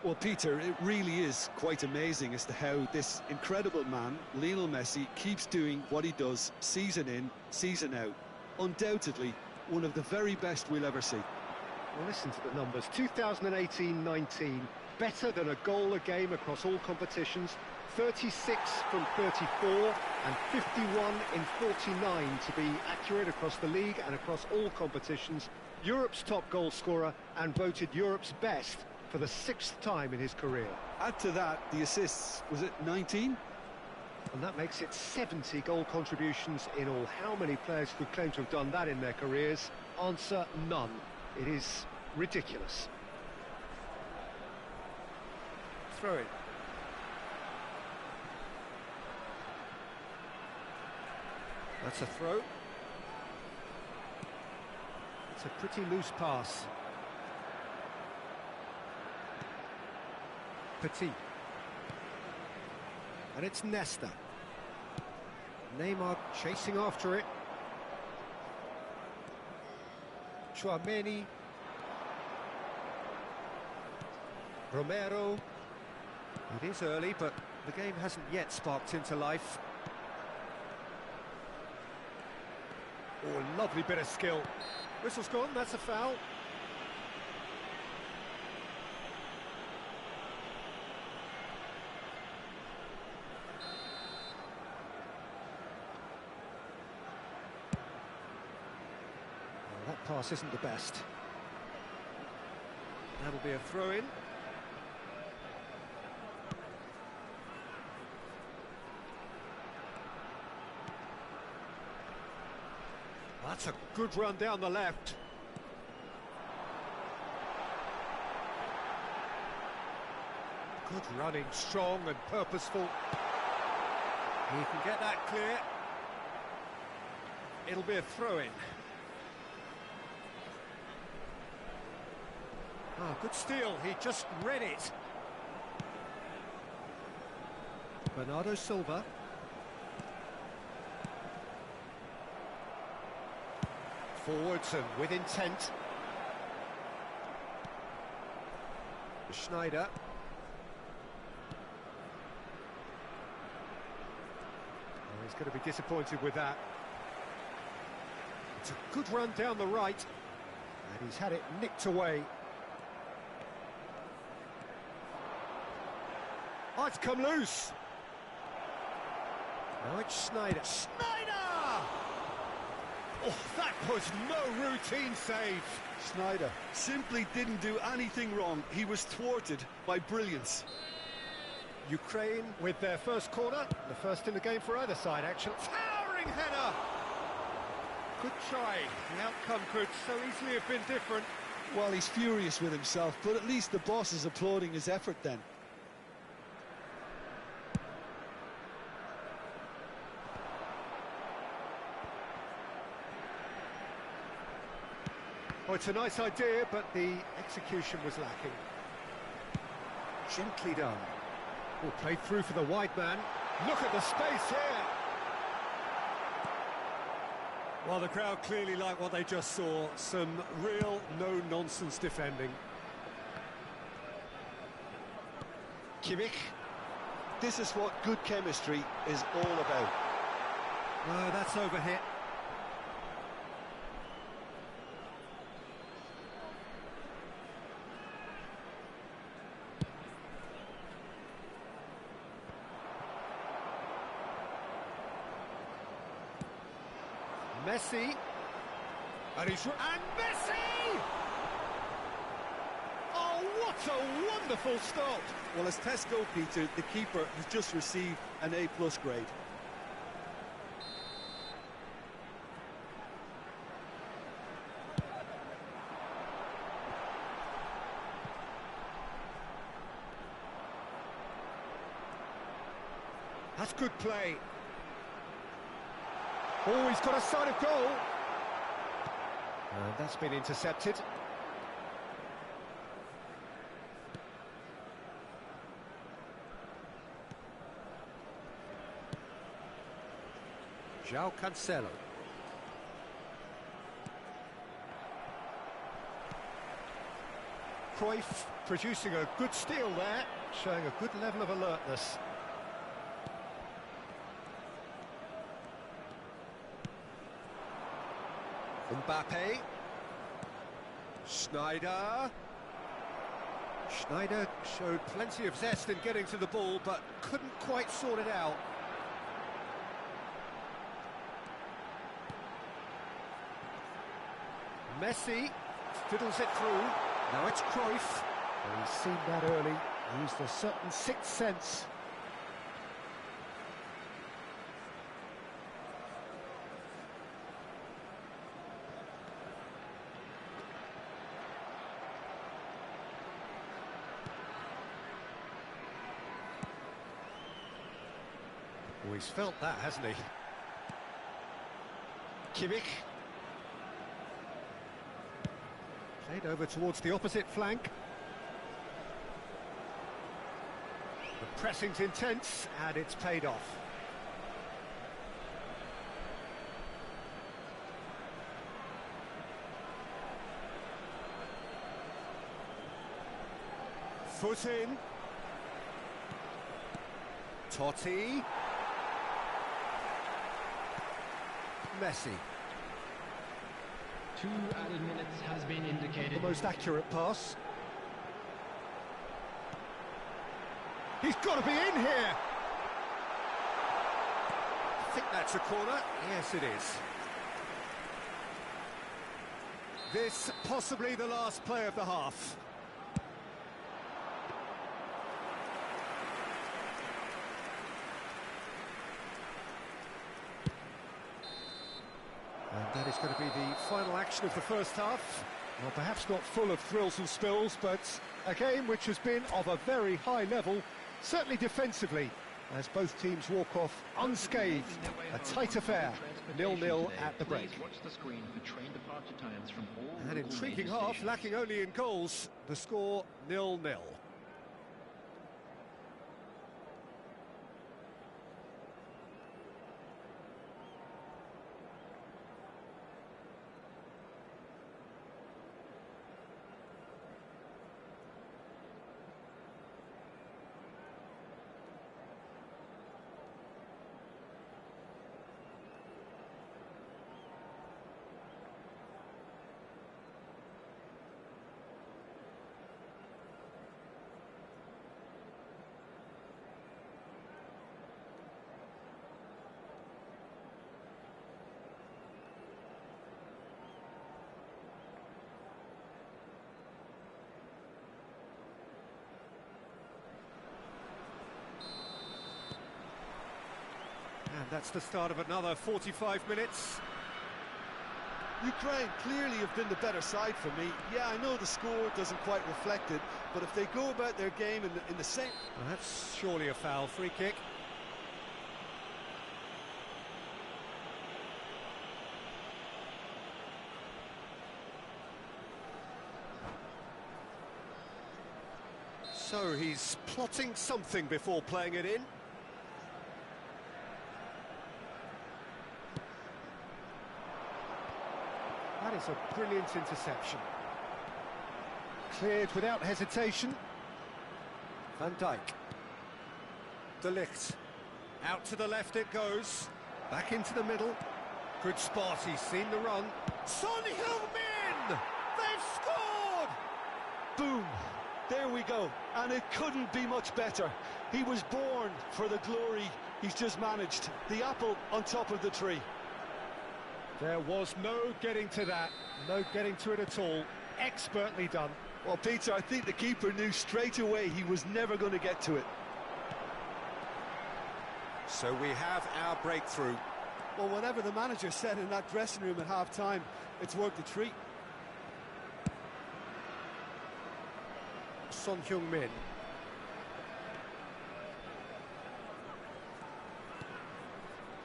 Well, Peter, it really is quite amazing as to how this incredible man, Lionel Messi, keeps doing what he does season in, season out. Undoubtedly, one of the very best we'll ever see. Well, listen to the numbers. 2018-19, better than a goal a game across all competitions. 36 from 34 and 51 in 49 to be accurate across the league and across all competitions. Europe's top goal scorer and voted Europe's best for the 6th time in his career. Add to that the assists, was it 19? And that makes it 70 goal contributions in all. How many players could claim to have done that in their careers? Answer, none. It is ridiculous. Throw it. That's a throw. It's a pretty loose pass. Petit. And it's Nesta. Neymar chasing after it. Chouameni. Romero. It is early, but the game hasn't yet sparked into life. Oh, lovely bit of skill. Whistle's gone, that's a foul. Well, that pass isn't the best. That'll be a throw-in. That's a good run down the left. Good running, strong and purposeful. He can get that clear. It'll be a throw-in. Oh, good steal, he just read it. Bernardo Silva. Forwards and with intent. Schneider. Oh, he's going to be disappointed with that. It's a good run down the right, and he's had it nicked away. Oh, it's come loose. Now it's Schneider. Schneider! Oh, that was no routine save. Schneider simply didn't do anything wrong. He was thwarted by brilliance. Ukraine with their first corner, the first in the game for either side, actually. Towering header! Good try. The outcome could so easily have been different. Well, he's furious with himself, but at least the boss is applauding his effort then. Oh, it's a nice idea, but the execution was lacking. Gently done. Oh, played through for the wide man. Look at the space here! Well, the crowd clearly like what they just saw. Some real no-nonsense defending. Kimmich. This is what good chemistry is all about. No, that's overhit. Messi, and Messi! the full stop. Well, as tests go, Peter, the keeper has just received an A+ grade. That's good play. Oh, he's got a sight of goal. And that's been intercepted. João Cancelo. Cruyff producing a good steal there, showing a good level of alertness. Mbappe. Schneider. Schneider showed plenty of zest in getting to the ball, but couldn't quite sort it out. Messi fiddles it through. Now it's Cruyff. And he's seen that early, used a certain sixth sense. Oh, he's felt that, hasn't he? Kimmich. Played over towards the opposite flank. The pressing's intense, and it's paid off. Foot in. Totti. Messi. 2 added minutes has been indicated. The most accurate pass. He's got to be in here! I think that's a corner. Yes, it is. This possibly the last play of the half. And that is going to be the final action of the first half. Well, perhaps not full of thrills and spills, but a game which has been of a very high level, certainly defensively, as both teams walk off unscathed. A tight affair, 0-0 at the break. An intriguing half, lacking only in goals. The score 0-0. And that's the start of another 45 minutes. Ukraine clearly have been the better side for me. Yeah, I know the score doesn't quite reflect it, but if they go about their game in the same... Well, that's surely a foul, free kick. So he's plotting something before playing it in. That is a brilliant interception. Cleared without hesitation. Van Dijk. De Ligt. Out to the left it goes. Back into the middle. Good spot, he's seen the run. Son Heung-min! They've scored! Boom! There we go. And it couldn't be much better. He was born for the glory he's just managed. The apple on top of the tree. There was no getting to that. No getting to it at all. Expertly done. Well, Peter, I think the keeper knew straight away he was never going to get to it. So we have our breakthrough. Well, whatever the manager said in that dressing room at half-time, it's worked a treat. Son Heung-min.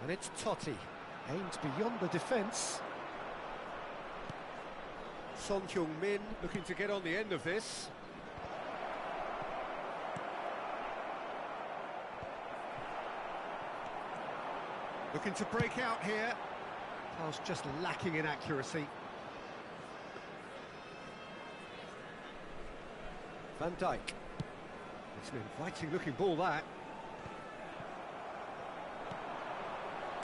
And it's Totti. Aimed beyond the defence. Son Heung-min looking to get on the end of this. Looking to break out here. Pass just lacking in accuracy. Van Dijk. It's an inviting looking ball, that.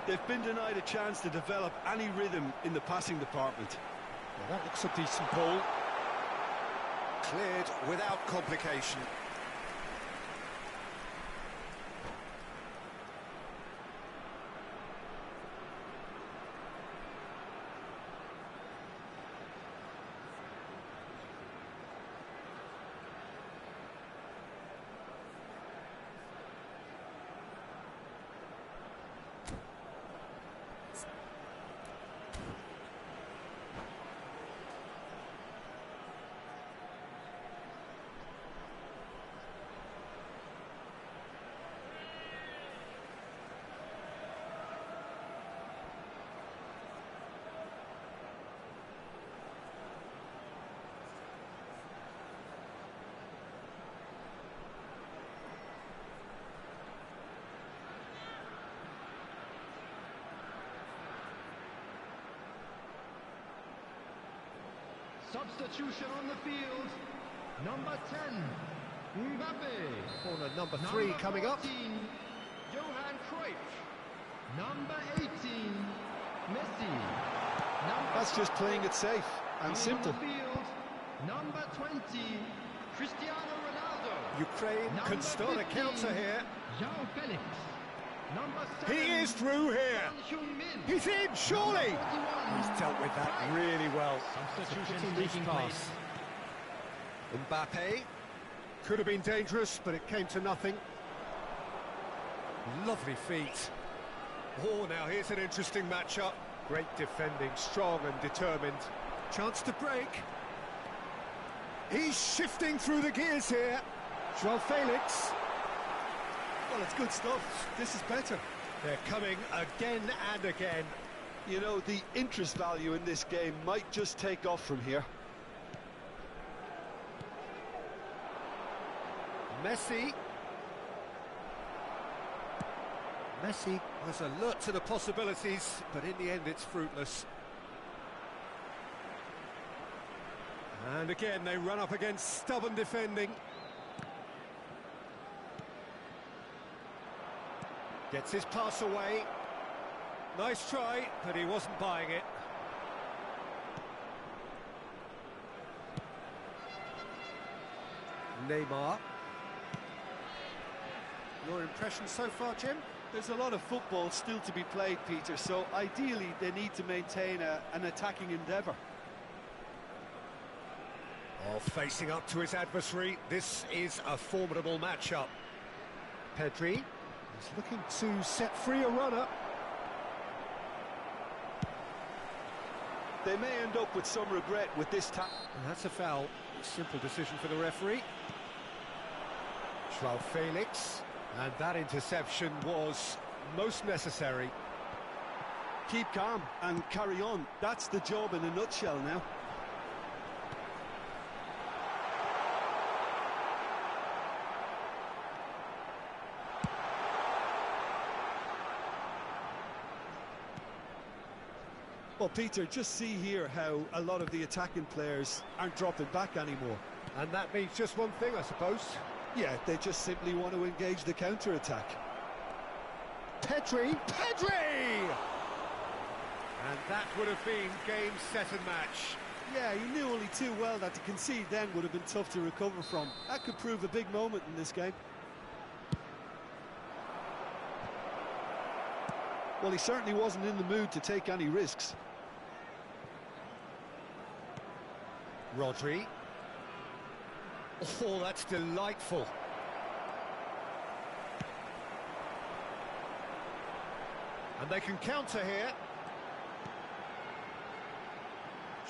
They've been denied a chance to develop any rhythm in the passing department. Well, that looks a decent ball. Cleared without complication. Substitution on the field. Number 10, Mbappe. Corner number 3 coming up. 14, Johan Cruyff. Number 18, Messi. That's just playing it safe and simple. On the field, number 20, Cristiano Ronaldo. Ukraine Number can start a 15, counter here. João Felix. Number 7, He is through here. Son Heung-min. He's in, surely. Number 41, He's dealt with that really well. Substitution taking place. Mbappe. Could have been dangerous, but it came to nothing. Lovely feet. Oh, now here's an interesting matchup. Great defending, strong and determined. Chance to break. He's shifting through the gears here. João Felix. Well, it's good stuff. This is better. They're coming again and again. You know, the interest value in this game might just take off from here. Messi. Messi was alert to the possibilities, but in the end it's fruitless. And again they run up against stubborn defending. Gets his pass away. Nice try, but he wasn't buying it. Neymar. Your impression so far, Jim? There's a lot of football still to be played, Peter, so ideally they need to maintain an attacking endeavour. Oh, facing up to his adversary, this is a formidable matchup. Pedri is looking to set free a runner. They may end up with some regret with this tackle. And that's a foul. Simple decision for the referee. João Felix. And that interception was most necessary. Keep calm and carry on. That's the job in a nutshell now. Well, Peter, just see here how a lot of the attacking players aren't dropping back anymore. And that means just one thing, I suppose. Yeah, they just simply want to engage the counter-attack. Pedri! Pedri! And that would have been game, set and match. Yeah, he knew only too well that to concede then would have been tough to recover from. That could prove a big moment in this game. Well, he certainly wasn't in the mood to take any risks. Rodri. Oh, that's delightful. And they can counter here.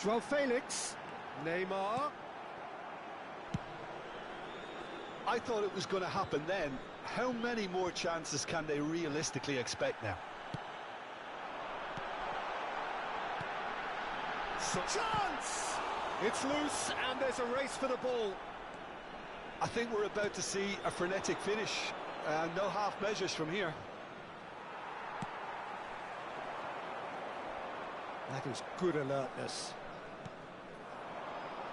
Joao Felix. Neymar. I thought it was going to happen then. How many more chances can they realistically expect now? Chance! It's loose and there's a race for the ball. I think we're about to see a frenetic finish. No half measures from here. That is good alertness.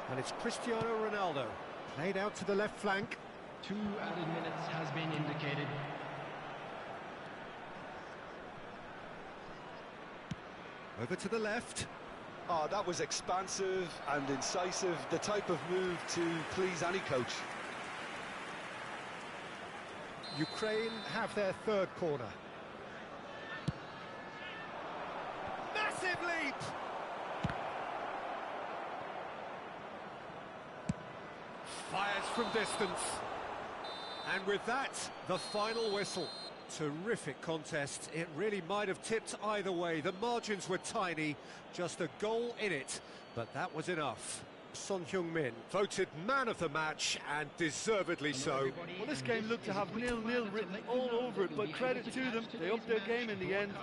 And it's Cristiano Ronaldo. Played out to the left flank. 2 added minutes has been indicated. Over to the left. Oh, that was expansive and incisive, the type of move to please any coach. Ukraine have their third corner. Massive leap! Fires from distance. And with that, the final whistle. Terrific contest. It really might have tipped either way. The margins were tiny, just a goal in it, but that was enough. Son Heung-min voted man of the match, and deservedly so. Well, this game looked to have 0-0 written all over it, but credit to them, they upped their game in the end,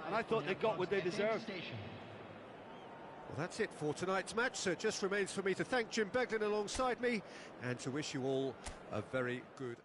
and I thought they got what they deserved. Well, that's it for tonight's match, so it just remains for me to thank Jim Beglin alongside me, and to wish you all a very good evening.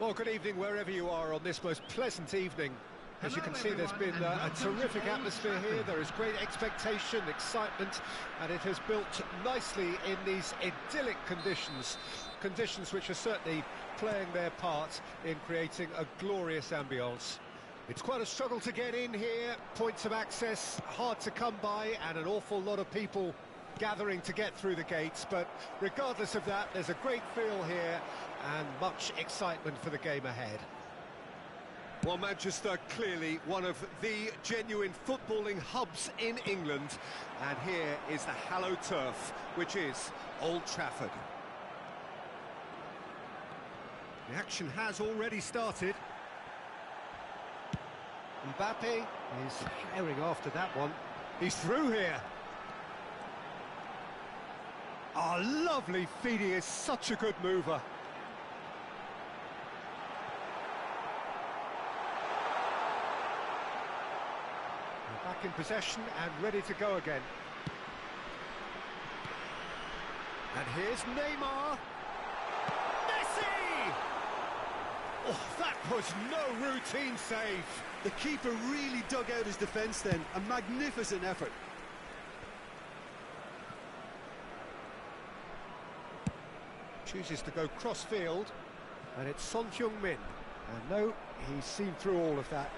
Well, good evening wherever you are on this most pleasant evening. As you Hello, can see, there's been everyone, and a welcome to terrific Old atmosphere here. Trafford. There is great expectation, excitement, and it has built nicely in these idyllic conditions. Conditions which are certainly playing their part in creating a glorious ambience. It's quite a struggle to get in here, points of access hard to come by, and an awful lot of people gathering to get through the gates, but regardless of that, there's a great feel here and much excitement for the game ahead. Well, Manchester, clearly one of the genuine footballing hubs in England, and here is the hallowed turf, which is Old Trafford. The action has already started. Mbappe is herring after that one. He's through here. Oh, lovely feed, he is such a good mover. They're back in possession and ready to go again. And here's Neymar. Messi! Oh, that was no routine save. The keeper really dug out his defence then. A magnificent effort. Chooses to go cross-field, and it's Son Heung-min. And no, he's seen through all of that.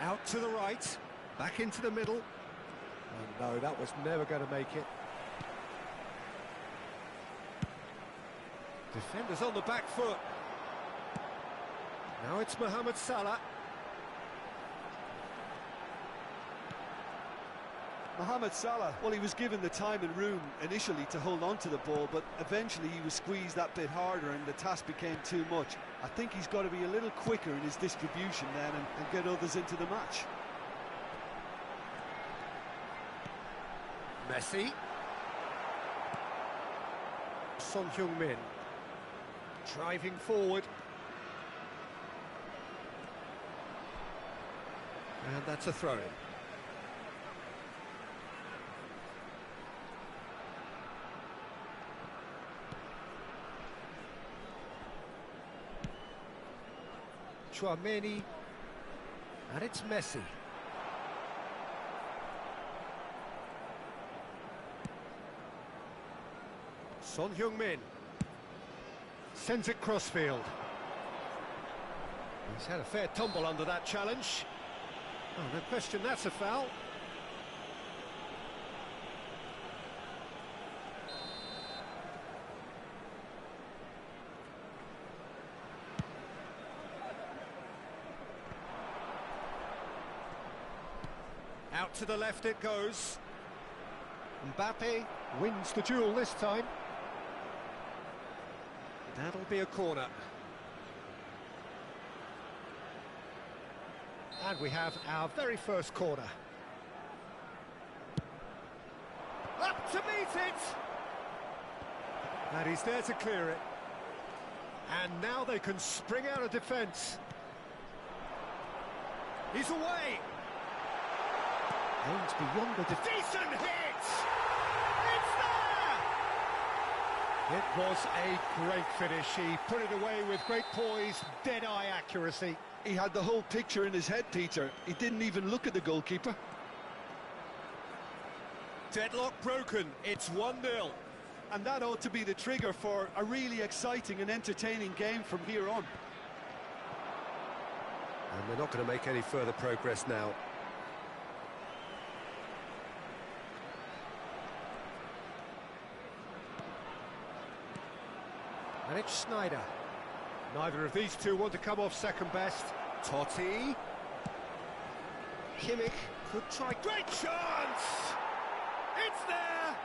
Out to the right, back into the middle. Oh no, that was never going to make it. Defenders on the back foot. Now it's Mohamed Salah. Mohamed Salah, well, he was given the time and room initially to hold on to the ball, but eventually he was squeezed that bit harder and the task became too much. I think he's got to be a little quicker in his distribution then and get others into the match. Messi. Son Heung-min. Driving forward. And that's a throw-in. Chouameni, and it's Messi. Son Heung-min sends it crossfield. He's had a fair tumble under that challenge. Oh, no question, that's a foul. Out to the left it goes. Mbappe wins the duel this time. That'll be a corner. And we have our very first corner. Up to meet it! And he's there to clear it. And now they can spring out of defence. He's away! Aims beyond the decent hit! It's there! It was a great finish. He put it away with great poise, dead-eye accuracy. He had the whole picture in his head, Peter. He didn't even look at the goalkeeper. Deadlock broken, it's 1-0. And that ought to be the trigger for a really exciting and entertaining game from here on. And they're not going to make any further progress now. And it's Sneijder. Neither of these two want to come off second best. Totti. Kimmich could try. Great chance! It's there!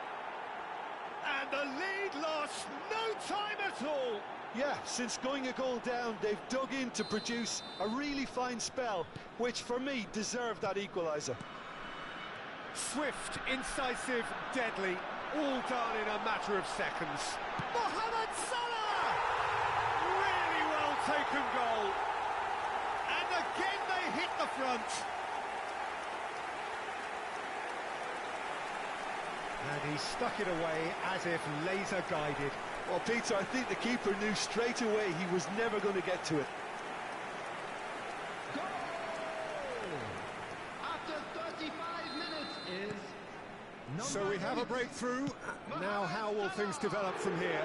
And the lead lost no time at all. Yeah, since going a goal down, they've dug in to produce a really fine spell, which for me deserved that equaliser. Swift, incisive, deadly, all done in a matter of seconds. Mohamed Salah! Really well taken second goal. And again they hit the front. And he stuck it away as if laser guided. Well, Peter, I think the keeper knew straight away he was never going to get to it. Goal! After 35 minutes is... So we have a breakthrough. Now how will things develop from here?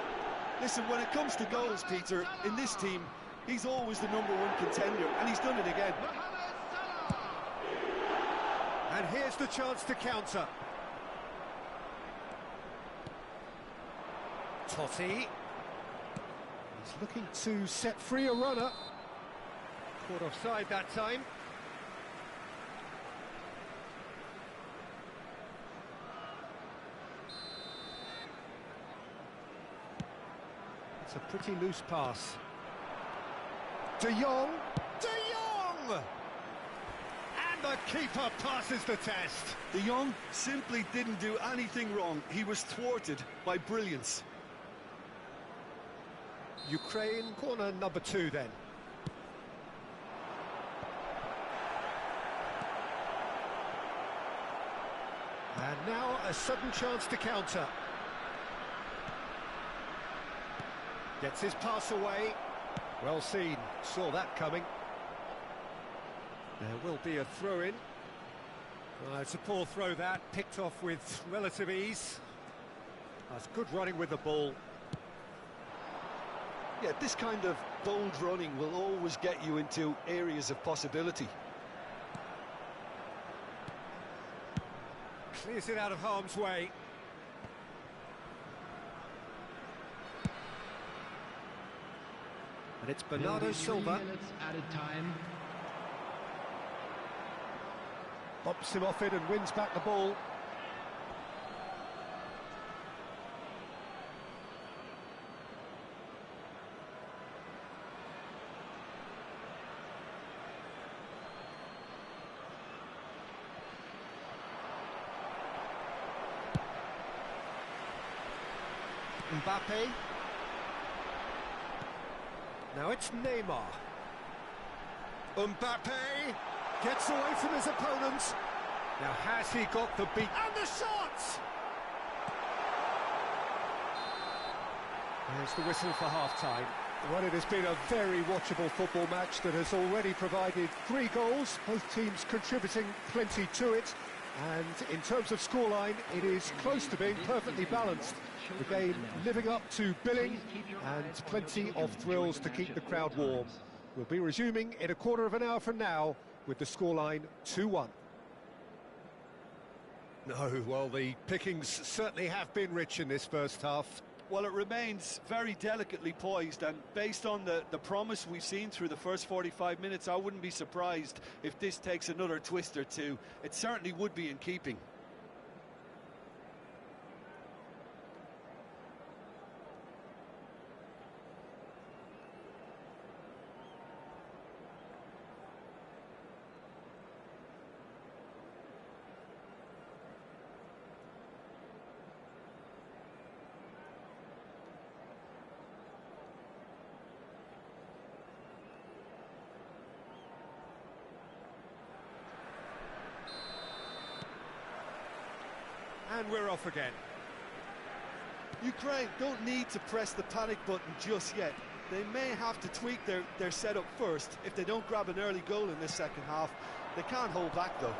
Listen, when it comes to goals, Peter, in this team, he's always the #1 contender, and he's done it again. Mohamed Salah! And here's the chance to counter. Totti. He's looking to set free a runner. Caught offside that time. It's a pretty loose pass. De Jong! De Jong! And the keeper passes the test. De Jong simply didn't do anything wrong. He was thwarted by brilliance. Ukraine, corner number 2 then. And now a sudden chance to counter. Gets his pass away. Well seen, saw that coming. There will be a throw-in. It's a poor throw that, picked off with relative ease. That's good running with the ball. Yeah, this kind of bold running will always get you into areas of possibility. Clears it out of harm's way. And it's Bernardo Silva. 3 minutes added time. Bops him off it and wins back the ball. Mbappe. Now it's Neymar. Mbappe gets away from his opponent. Now has he got the beat? And the shot! There's the whistle for half-time. Well, it has been a very watchable football match that has already provided 3 goals, both teams contributing plenty to it. And in terms of scoreline, it is close to being perfectly balanced. The game living up to billing and plenty of thrills to keep the crowd warm. We'll be resuming in a quarter of an hour from now with the scoreline 2-1. No, well, the pickings certainly have been rich in this first half. Well, it remains very delicately poised, and based on the promise we've seen through the first 45 minutes, I wouldn't be surprised if this takes another twist or two. It certainly would be in keeping. And we're off again. Ukraine don't need to press the panic button just yet. They may have to tweak their setup first if they don't grab an early goal in this second half. They can't hold back though.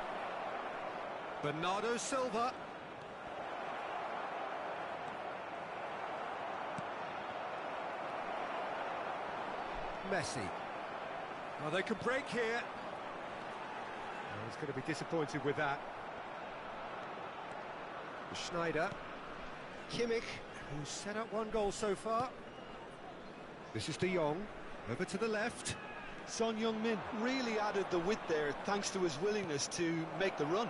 Bernardo Silva. Messi. Well, they can break here. Oh, he's going to be disappointed with that. Schneider. Kimmich, who's set up 1 goal so far. This is De Jong. Over to the left. Son Heung-min really added the width there thanks to his willingness to make the run.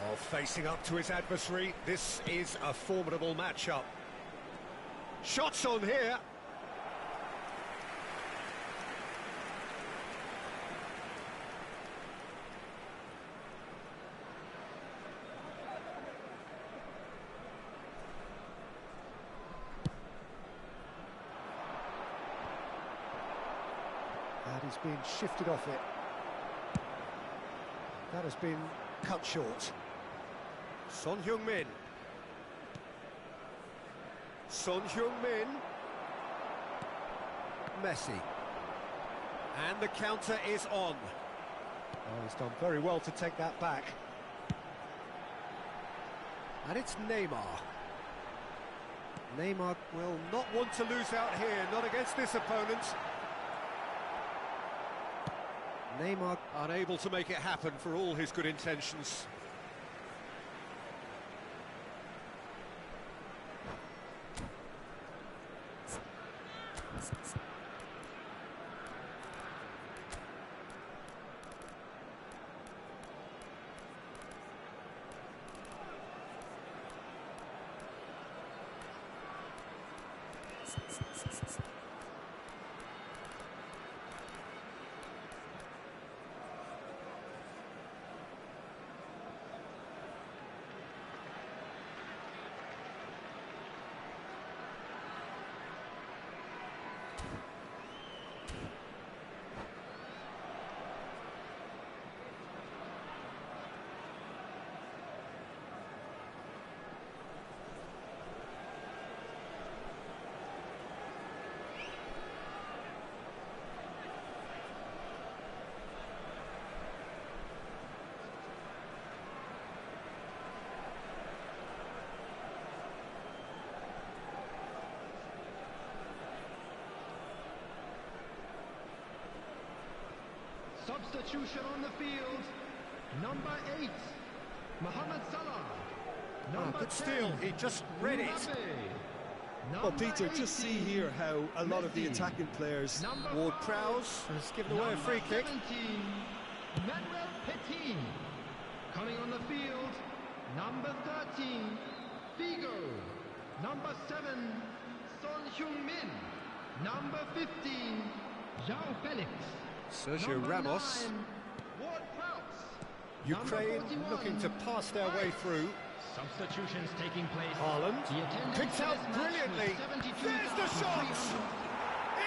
Oh, facing up to his adversary. This is a formidable matchup. Shots on here. He's been shifted off it. That has been cut short. Son Heung-min. Son Heung-min. Messi. And the counter is on. Oh, he's done very well to take that back. And it's Neymar. Neymar will not want to lose out here, not against this opponent. Neymar unable to make it happen for all his good intentions. Substitution on the field. Number 8, Mohamed Salah. Number good 10, steal, he just read it. Mbappe. Well, Number Peter, just see 18, here how a lot of the Messi. attacking players... Number Ward 5, Prowse has given away a free kick. 17, Manuel Petit. Coming on the field, number 13, Figo. Number 7, Son Heung-min. Number 15, João Felix. Sergio Number Ramos. 9, Ward Prowse. Ukraine Number 41, looking to pass their way through. Substitutions taking place. Haaland The attendance picked for out this match brilliantly. was There's the shot! 72,300.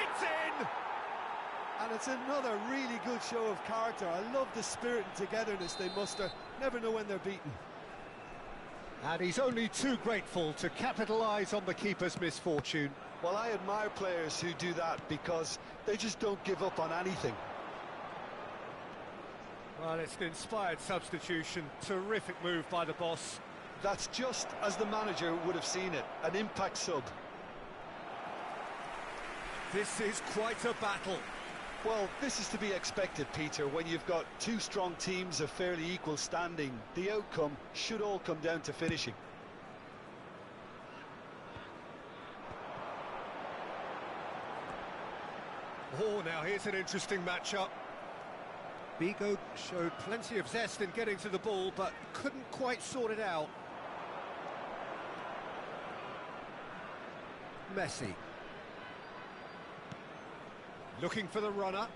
It's in! And it's another really good show of character. I love the spirit and togetherness they muster. Never know when they're beaten. And he's only too grateful to capitalise on the keeper's misfortune. Well, I admire players who do that because they just don't give up on anything. Well, it's an inspired substitution. Terrific move by the boss. That's just as the manager would have seen it, an impact sub. This is quite a battle. Well, this is to be expected, Peter. When you've got two strong teams of fairly equal standing, the outcome should all come down to finishing. Oh, now here's an interesting matchup. Figo showed plenty of zest in getting to the ball, but couldn't quite sort it out. Messi. Looking for the runner.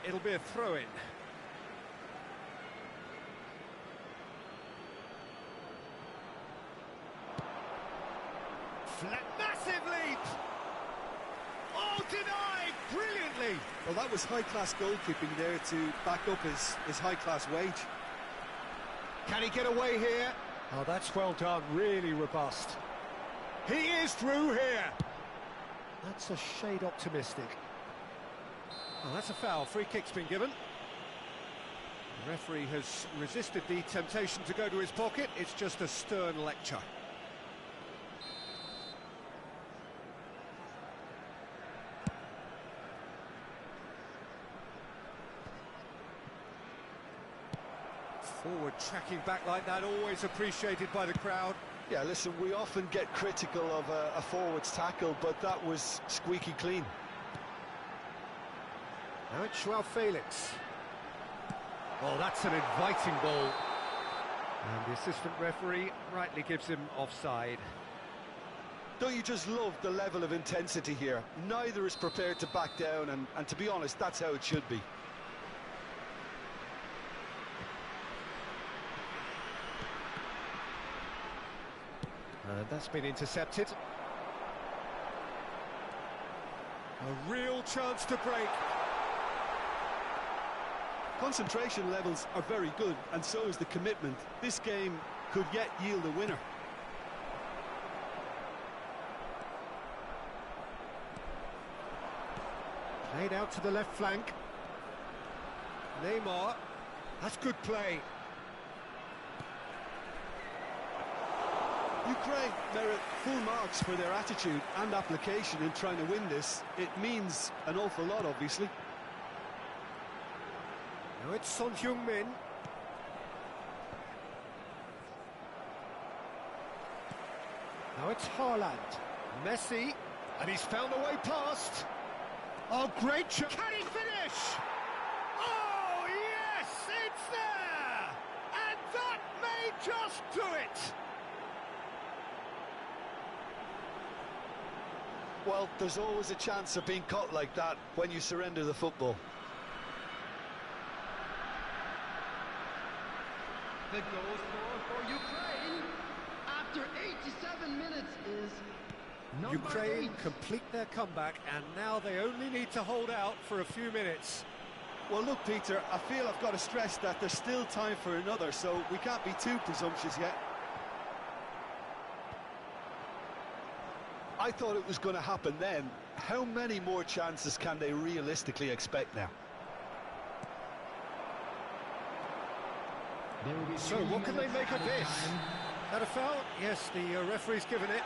It'll be a throw-in. Massive leap! Oh, denied! Brilliantly! Well, that was high-class goalkeeping there to back up his high-class wage. Can he get away here? Oh, that's well done, really robust. He is through here! That's a shade optimistic. Oh, that's a foul. Free kick's been given. The referee has resisted the temptation to go to his pocket. It's just a stern lecture. Forward tracking back like that, always appreciated by the crowd. Yeah, listen, we often get critical of a forward's tackle, but that was squeaky clean. Now it's João Felix. Oh, that's an inviting ball. And the assistant referee rightly gives him offside. Don't you just love the level of intensity here? Neither is prepared to back down, and to be honest, that's how it should be. That's been intercepted. A real chance to break. Concentration levels are very good, and so is the commitment. This game could yet yield a winner. Played out to the left flank. Neymar. That's good play. Ukraine merit full marks for their attitude and application in trying to win this. It means an awful lot, obviously. Now it's Son Heung-min. Now it's Haaland. Messi. And he's found a way past. Oh, great shot. Can he finish? Oh, yes, it's there! And that may just do it! Well, there's always a chance of being caught like that when you surrender the football. The goal scorer for Ukraine after 87 minutes is number Ukraine 8. complete their comeback, and now they only need to hold out for a few minutes. Well, look, Peter, I feel I've got to stress that there's still time for another, so we can't be too presumptuous yet. I thought it was going to happen then. How many more chances can they realistically expect now? So what can they make of this? That a foul? Yes, the referee's given it.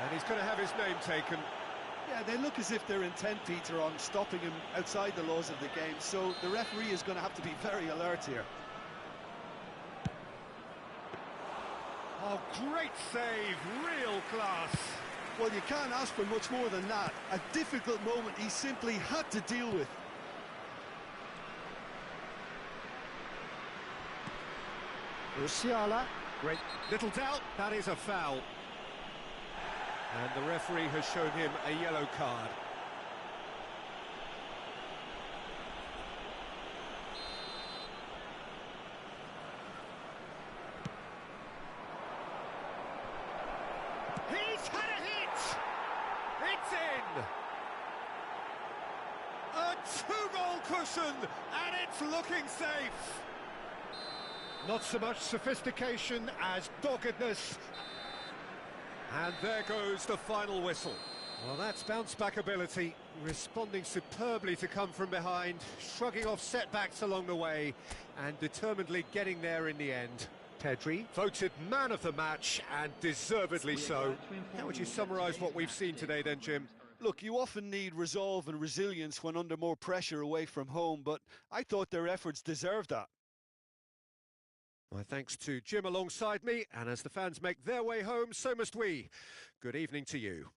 And he's going to have his name taken. Yeah, they look as if they're intent, Peter, on stopping him outside the laws of the game, so the referee is going to have to be very alert here. Oh, great save, real class. Well, you can't ask for much more than that. A difficult moment he simply had to deal with. Musiala, great, little doubt, that is a foul. And the referee has shown him a yellow card. He's had a hit! It's in! A two-goal cushion, and it's looking safe! Not so much sophistication as doggedness. And there goes the final whistle. Well, that's bounce-back ability, responding superbly to come from behind, shrugging off setbacks along the way, and determinedly getting there in the end. Pedri, voted man of the match, and deservedly so. How would you summarise what we've seen today then, Jim? Look, you often need resolve and resilience when under more pressure away from home, but I thought their efforts deserved that. My thanks to Jim alongside me, and as the fans make their way home, so must we. Good evening to you.